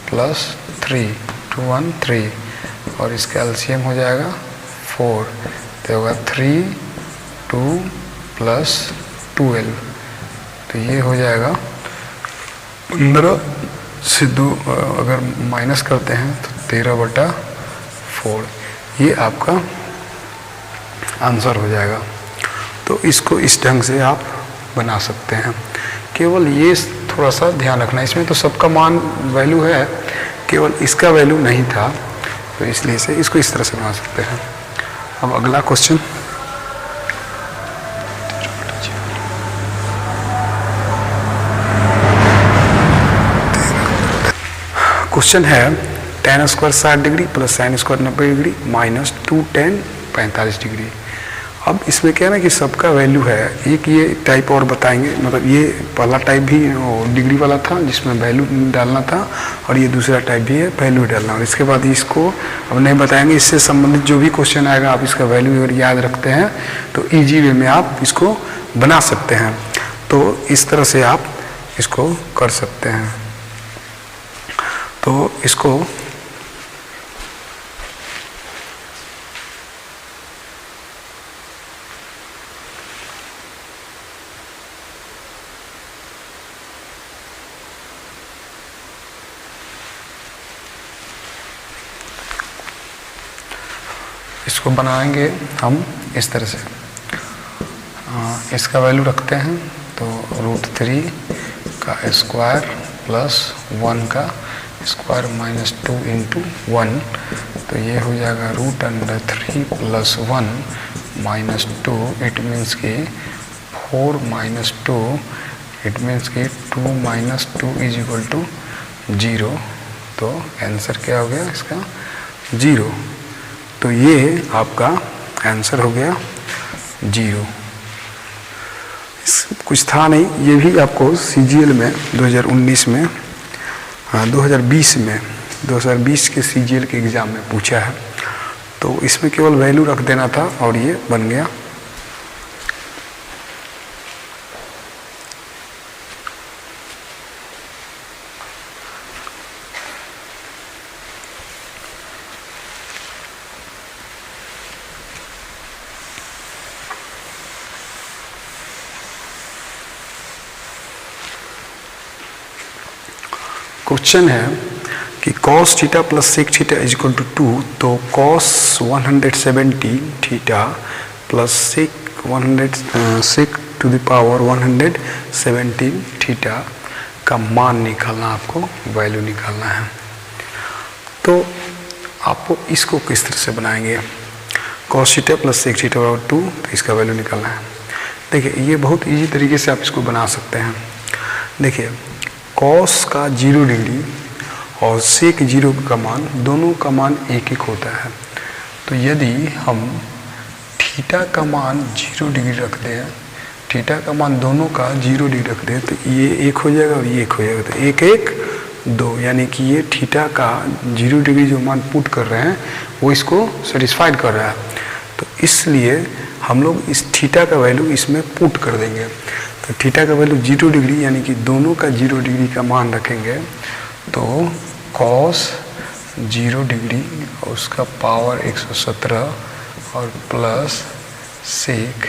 plus 3 2 1 3 और इसका एलसीएम हो जाएगा 4 तो होगा 3 2 प्लस 12 तो ये हो जाएगा 15 से 2 अगर माइनस करते हैं तो 13/4 ये आपका आंसर हो जाएगा। तो इसको इस ढंग से आप बना सकते हैं। केवल ये थोड़ा सा ध्यान रखना, इसमें तो सबका मान वैल्यू है, केवल इसका वैल्यू नहीं था, तो इसलिए से इसको इस तरह से बना सकते हैं। अब अगला क्वेश्चन, क्वेश्चन है tan square 60 degree plus sine square 90 degree minus 2 tan 45 degree. अब इसमें क्या है ना कि सबका वैल्यू है, एक ये टाइप और बताएंगे, मतलब ये पहला टाइप भी डिग्री वाला था जिसमें वैल्यू डालना था और ये दूसरा टाइप भी है वैल्यू डालना, और इसके बाद इसको अब नहीं बताएंगे। इससे संबंधित जो भी क्वेश्चन आएगा आप इसका वैल्यू अगर याद रखते हैं तो ईजी वे में आप इसको बना सकते हैं। तो इस तरह से आप इसको कर सकते हैं। तो इसको बनाएंगे हम इस तरह से। इसका वैल्यू रखते हैं तो √3 का स्क्वायर प्लस 1 का स्क्वायर माइनस 2 इंटू 1, तो ये हो जाएगा √3 प्लस 1 माइनस 2, इट मीन्स कि 4 माइनस 2, इट मीन्स कि 2 माइनस 2 इज इक्वल टू 0। तो आंसर क्या हो गया इसका 0। तो ये आपका आंसर हो गया 0। कुछ था नहीं, ये भी आपको CGL में 2019 में 2020 के CGL के एग्ज़ाम में पूछा है। तो इसमें केवल वैल्यू रख देना था और ये बन गया। क्वेश्चन है कि cos theta plus sec theta is equal to 2, तो cos 170 theta plus sec to the power 117 theta का मान निकालना, आपको वैल्यू निकालना है। तो आपको इसको किस तरह से बनाएंगे, cos theta plus sec theta बराबर 2, तो इसका वैल्यू निकालना है। देखिए ये बहुत इजी तरीके से आप इसको बना सकते हैं। देखिए कॉस का 0 डिग्री और सेक 0 का मान, दोनों का मान 1 होता है। तो यदि हम थीटा का मान 0 डिग्री रख दें, थीटा का मान दोनों का 0 डिग्री रख दें, तो ये 1 हो जाएगा और ये 1 हो जाएगा। तो 1 1 2, यानी कि ये थीटा का 0 डिग्री जो मान पुट कर रहे हैं वो इसको सेटिस्फाइड कर रहा है। तो इसलिए हम लोग इस थीटा का वैल्यू इसमें पुट कर देंगे। तो थीटा का वैल्यू 0 डिग्री, यानी कि दोनों का 0 डिग्री का मान रखेंगे। तो कॉस 0 डिग्री और उसका पावर 117 और प्लस सेक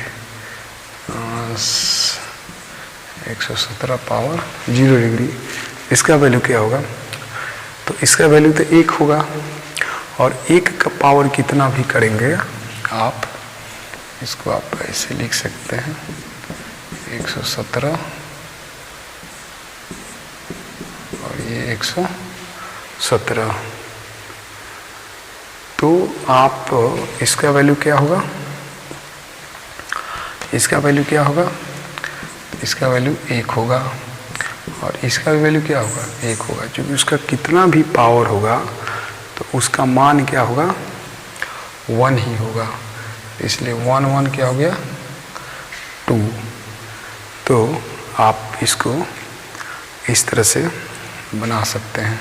117 पावर 0 डिग्री, इसका वैल्यू क्या होगा, तो इसका वैल्यू तो 1 होगा। और 1 का पावर कितना भी करेंगे आप, इसको आप ऐसे लिख सकते हैं 117 और ये 117। तो आप इसका वैल्यू क्या होगा, इसका वैल्यू क्या होगा, इसका वैल्यू 1 होगा और इसका वैल्यू क्या होगा 1 होगा। क्योंकि उसका कितना भी पावर होगा तो उसका मान क्या होगा 1 ही होगा, इसलिए 1 1 क्या हो गया 2। तो आप इसको इस तरह से बना सकते हैं।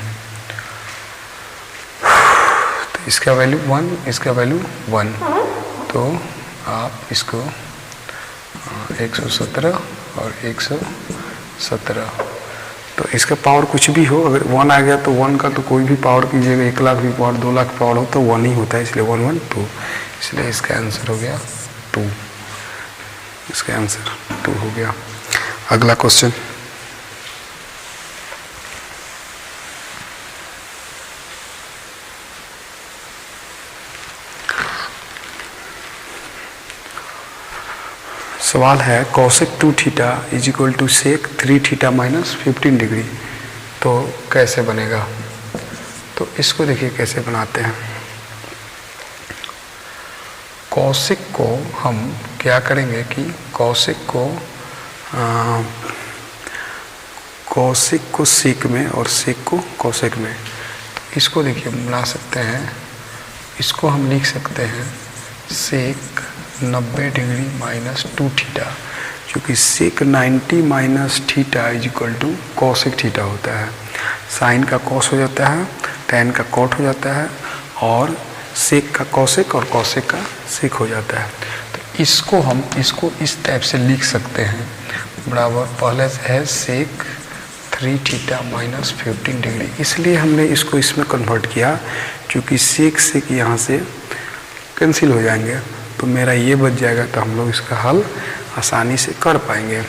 तो इसका वैल्यू 1, इसका वैल्यू 1, तो आप इसको 117 और 117। तो इसका पावर कुछ भी हो, अगर 1 आ गया तो 1 का तो कोई भी पावर कीजिएगा, 1 लाख भी पावर, 2 लाख पावर हो तो 1 ही होता है, इसलिए 112, इसलिए इसका आंसर हो गया 2। इसका आंसर 2 हो गया। अगला क्वेश्चन, सवाल है cosec 2 theta is equal to sec 3 theta minus 15 degree, तो कैसे बनेगा? तो इसको देखिए कैसे बनाते हैं। कॉसेक को हम क्या करेंगे कि कॉसेक को सेक में और सेक को कॉसेक में, इसको देखिए बना सकते हैं। इसको हम लिख सकते हैं सेक 90 डिग्री माइनस 2 थीटा, क्योंकि sec 90 minus theta is equal to cosec theta होता है। साइन का कॉस हो जाता है, टैन का कॉट हो जाता है, और सेक का कॉसेक और कॉसेक का सेक हो जाता है। तो इसको हम इस टाइप से लिख सकते हैं, बराबर पहले से है सेक 3 थीटा माइनस 15 डिग्री। इसलिए हमने इसको इसमें कन्वर्ट किया, क्योंकि सेक यहाँ से कैंसिल हो जाएंगे, तो मेरा ये बच जाएगा, तो हम लोग इसका हल आसानी से कर पाएंगे।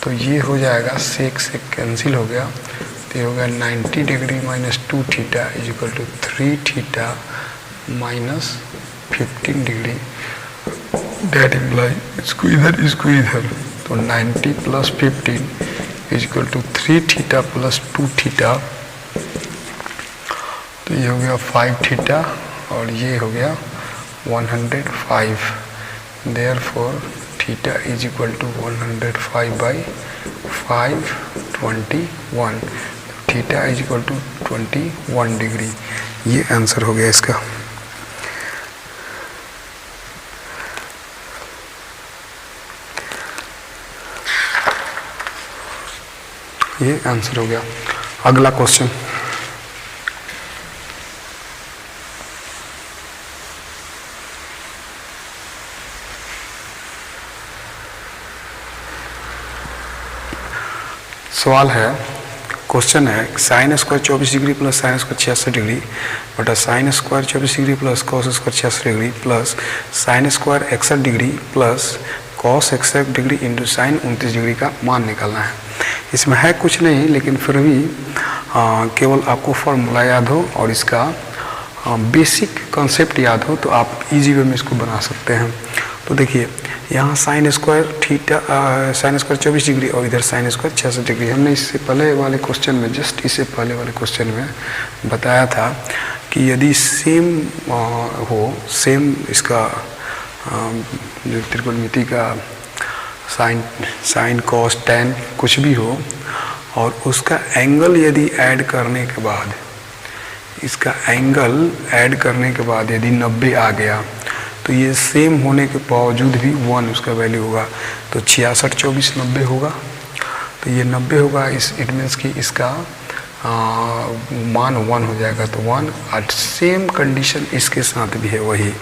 तो ये हो जाएगा सेक से कैंसिल हो गया, तो ये हो गया 90 degree minus 2 theta is equal to 3 theta minus 15 degree. That imply इसको इधर, तो 90 plus 15 is equal to 3 theta plus 2 theta, तो ये हो गया 5 थीटा और ये हो गया 105। Therefore theta is equal to 105 by 5 21, theta is equal to 21 degree. ये आंसर हो गया इसका। ये आंसर हो गया। अगला क्वेश्चन, सवाल है, क्वेश्चन है sine square 24 degree plus sine square 66 degree बटा sine square 24 degree plus cos square 66 degree plus sine square 61 degree plus cos 61 degree into sine 29 degree का मान निकालना है। इसमें है कुछ नहीं, लेकिन फिर भी केवल आपको फॉर्मूला याद हो और इसका बेसिक कॉन्सेप्ट याद हो तो आप इजी वे में इसको बना सकते हैं। तो देखिए यहाँ sine square theta sine square 24 degree और इधर साइन स्क्वायर 66 डिग्री। हमने इससे पहले वाले क्वेश्चन में इससे पहले वाले क्वेश्चन में बताया था कि यदि सेम इसका जो त्रिकोणमिति का साइन कॉस टैन कुछ भी हो और उसका एंगल यदि ऐड करने के बाद, इसका एंगल ऐड करने के बाद यदि 90 आ गया तो ये सेम होने के बावजूद भी 1 उसका वैल्यू होगा, तो 66 24 90 होगा, तो ये 90 होगा। इट मीन्स कि इसका मान 1 हो जाएगा, तो 1। और सेम कंडीशन इसके साथ भी है, वही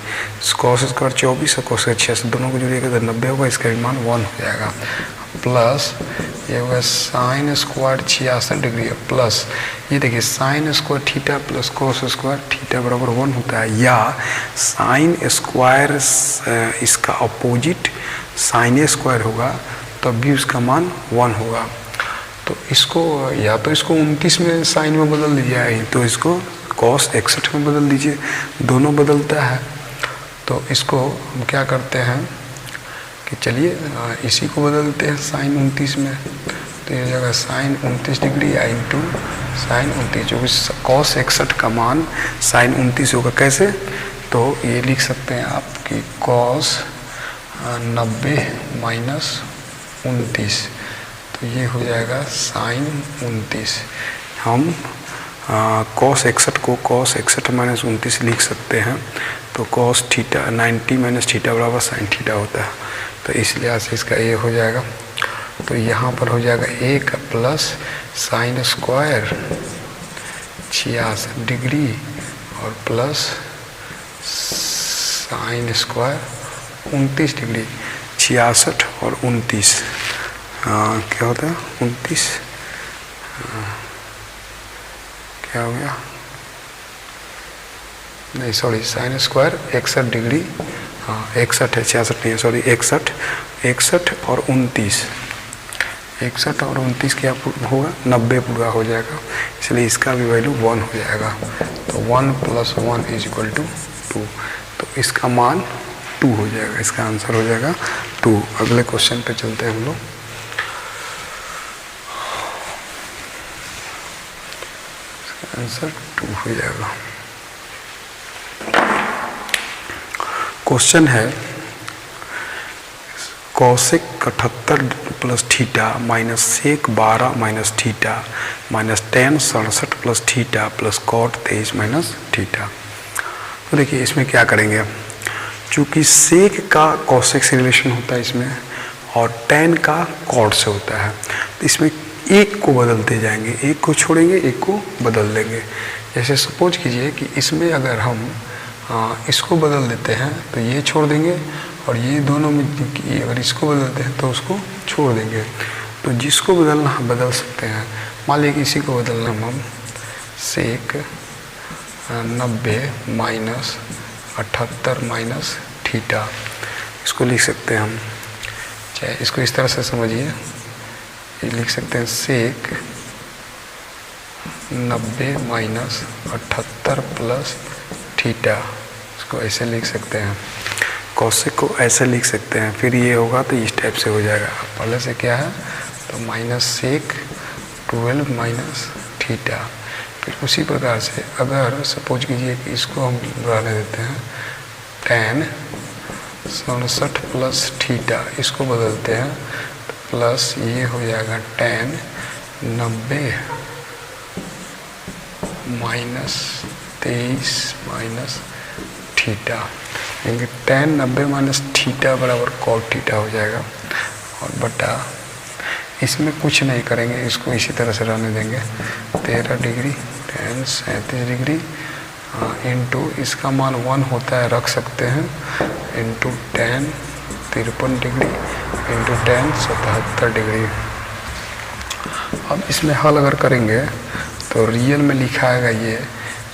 कॉस स्क्वायर 24 और कॉस स्क्वायर 66 दोनों को जोड़िएगा तो 90 होगा, इसका भी मान 1 हो जाएगा। प्लस ये होगा साइन स्क्वायर 66 डिग्री प्लस ये देखिए sine square theta plus cos square theta बराबर 1 होता है, या साइन स्क्वायर इसका अपोजिट साइन स्क्वायर होगा तब भी उसका मान 1 होगा। तो इसको या तो इसको 29 में साइन में बदल दीजिए, तो इसको कॉस 61 में बदल दीजिए, दोनों बदलता है। तो इसको हम क्या करते हैं कि चलिए इसी को बदलते हैं साइन 29 में, तो ये जगह साइन 29 डिग्री या इंटू साइन 29, जो कि कॉस 61 का मान साइन 29 होगा। कैसे? तो ये लिख सकते हैं आप कि कॉस 90 माइनस 29, तो ये हो जाएगा साइन 29। हम कॉस 61 को कॉस 61 माइनस 29 लिख सकते हैं, तो कॉस थीटा 90 माइनस थीटा बराबर साइन थीटा होता है, तो इस लिहाज से इसका ये हो जाएगा। तो यहाँ पर हो जाएगा 1 प्लस साइन स्क्वायर 66 डिग्री और प्लस साइन स्क्वायर 29 डिग्री, 66 और 29 क्या होता है 29, क्या हो गया, नहीं सॉरी, साइन स्क्वायर 61 डिग्री, हाँ 61 है, 66 नहीं है सॉरी, 61 और 29, 61 और 29 क्या होगा, 90 पूरा हो जाएगा, इसलिए इसका भी वैल्यू 1 हो जाएगा। तो 1 + 1 = 2, तो इसका मान 2 हो जाएगा, इसका आंसर हो जाएगा 2। अगले क्वेश्चन पे चलते हैं हम लोग। इसका आंसर 2 हो जाएगा। क्वेश्चन है कौशिक 78 + θ - सेक 12 - θ - tan 67 + θ + cot 23 - θ। तो देखिए इसमें क्या करेंगे, चूँकि सेक का कौशिक से रिलेशन होता है इसमें और tan का कॉट से होता है, तो इसमें एक को बदलते जाएंगे, एक को छोड़ेंगे एक को बदल देंगे। जैसे सपोज कीजिए कि इसमें अगर हम इसको बदल देते हैं तो ये छोड़ देंगे, और ये दोनों में अगर इसको बदलते हैं तो उसको छोड़ देंगे। तो जिसको बदलना हम बदल सकते हैं, मान लीजिए इसी को बदलना हम सेक 90 - 78 - θ, इसको लिख सकते हैं हम, चाहे इसको इस तरह से समझिए, ये लिख सकते हैं सेक 90 - 78 + θ, इसको ऐसे लिख सकते हैं, कौशिक को ऐसे लिख सकते हैं। फिर ये होगा तो इस टाइप से हो जाएगा, पहले से क्या है तो -sec 12 - θ। फिर उसी प्रकार से अगर सपोज कीजिए कि इसको हम रहने देते हैं tan 67 + θ, इसको बदलते हैं तो प्लस ये हो जाएगा tan 90 - 23 - θ, यानी tan 90 - θ बराबर cot θ हो जाएगा, और बटा इसमें कुछ नहीं करेंगे, इसको इसी तरह से रहने देंगे 13 डिग्री tan 37 डिग्री इंटू इसका मान 1 होता है रख सकते हैं, into tan 53 degree into tan 77 degree. अब इसमें हल अगर करेंगे तो रियल में लिखा आएगा ये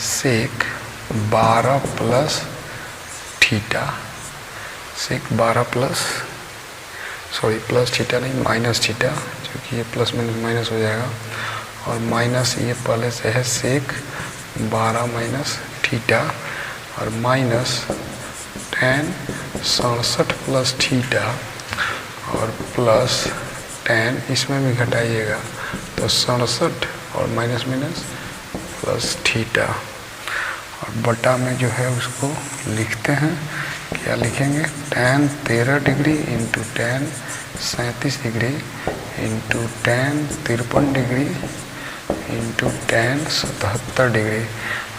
सेक 12 + θ, सेक 12 प्लस θ नहीं -θ, क्योंकि ये प्लस माइनस हो जाएगा, और माइनस ये पहले से है सेक 12 - θ, और माइनस tan 67 + θ, और प्लस tan इसमें भी घटाइएगा तो 67 और माइनस प्लस θ, और बटा में जो है उसको लिखते हैं, क्या लिखेंगे tan 13 degree into tan 37 degree into tan 53 degree into tan 77 degree.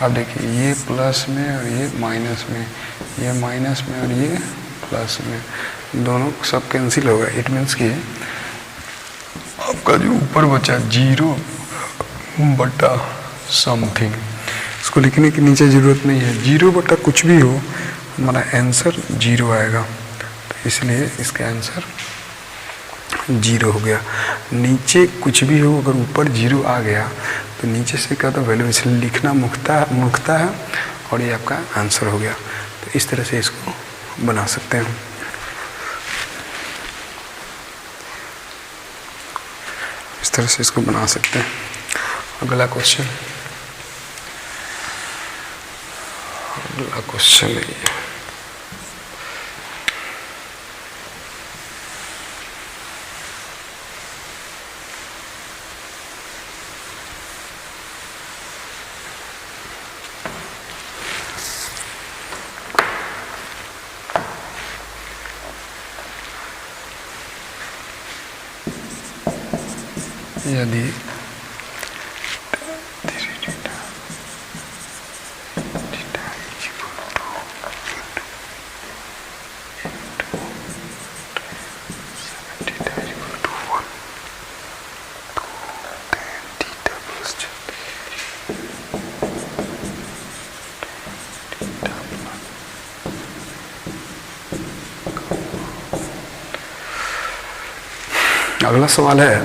अब देखिए ये प्लस में और ये माइनस में, ये माइनस में और ये प्लस में, दोनों सब कैंसिल होगा। इट मीन्स कि आपका जो ऊपर बचा 0 बटा समथिंग, इसको लिखने की नीचे ज़रूरत नहीं है, 0 बटा कुछ भी हो हमारा आंसर 0 आएगा, तो इसलिए इसका आंसर 0 हो गया। नीचे कुछ भी हो, अगर ऊपर 0 आ गया तो नीचे से क्या तो वैल्यू इसलिए लिखना मुख्ता है, और ये आपका आंसर हो गया। तो इस तरह से इसको बना सकते हैं, इस तरह से इसको बना सकते हैं। अगला क्वेश्चन है यदि अगला सवाल है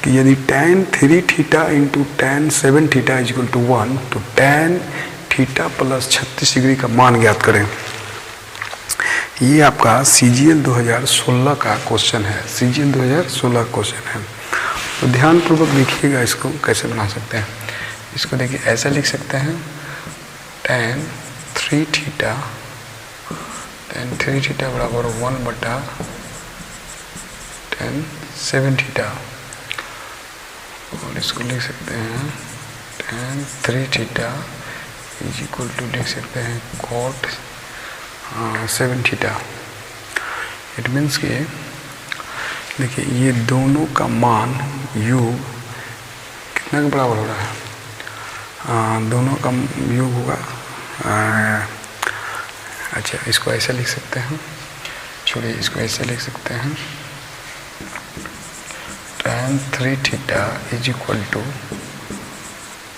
कि यदि tan 3 theta into tan 7 theta is equal to 1, तो tan थीटा प्लस 36 डिग्री का मान ज्ञात करें। ये आपका CGL 2016 का क्वेश्चन है, CGL 2016 क्वेश्चन है। तो ध्यानपूर्वक देखिएगा इसको कैसे बना सकते हैं। इसको देखिए ऐसे लिख सकते हैं, tan 3 थीटा बराबर 1/tan 7 थीटा, और इसको लिख सकते हैं tan 3 theta is equal to लिख सकते हैं cot 7 थीटा। इट मीन्स कि देखिए ये दोनों का मान योग कितना के बराबर हो रहा है, दोनों का योग होगा, अच्छा इसको ऐसे लिख सकते हैं, छोड़िए इसको ऐसे लिख सकते हैं, tan 3 theta is equal to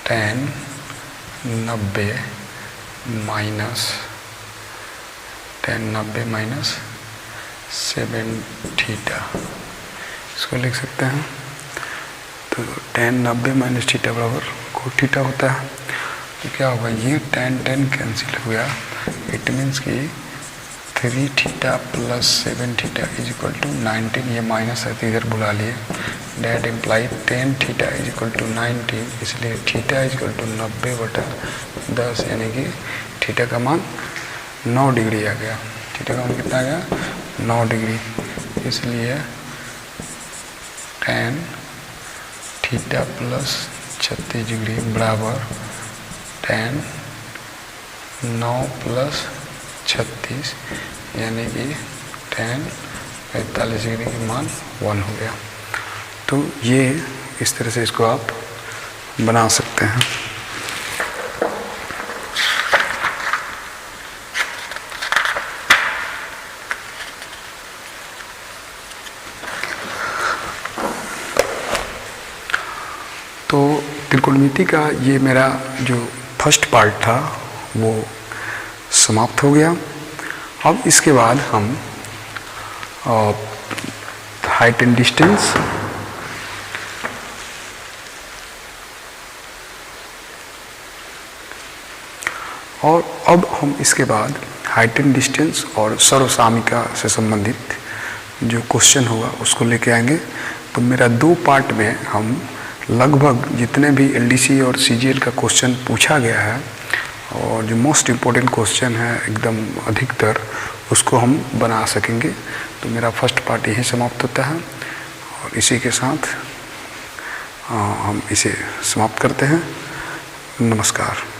tan 90 minus 7 theta, इसको लिख सकते हैं। तो tan 90 माइनस थीटा बराबर cot थीटा होता है। तो क्या होगा, ये tan कैंसिल हो गया। इट मीन्स कि 3 theta plus 7 theta is equal to 19, ये माइनस है तो इधर बुला लिए। That imply tan theta is equal to 19, इसलिए थीटा इज इक्वल टू 90/10, यानी कि थीटा का मान 9 डिग्री आ गया। थीटा का मान कितना आ गया, 9 डिग्री। इसलिए tan थीटा प्लस 36 डिग्री बराबर tan 9 प्लस 36, यानी कि tan 45 डिग्री का मान 1 हो गया। तो ये इस तरह से इसको आप बना सकते हैं। तो त्रिकोणमिति का ये मेरा जो फर्स्ट पार्ट था वो समाप्त हो गया। अब इसके बाद हम हाइट एंड डिस्टेंस और अब हम इसके बाद हाइट एंड डिस्टेंस और सर्वसामिका से संबंधित जो क्वेश्चन होगा उसको लेके आएंगे। तो मेरा 2 पार्ट में हम लगभग जितने भी LDC और CGL का क्वेश्चन पूछा गया है और जो मोस्ट इम्पोर्टेंट क्वेश्चन है एकदम अधिकतर, उसको हम बना सकेंगे। तो मेरा फर्स्ट पार्ट यही समाप्त होता है और इसी के साथ हम इसे समाप्त करते हैं। नमस्कार।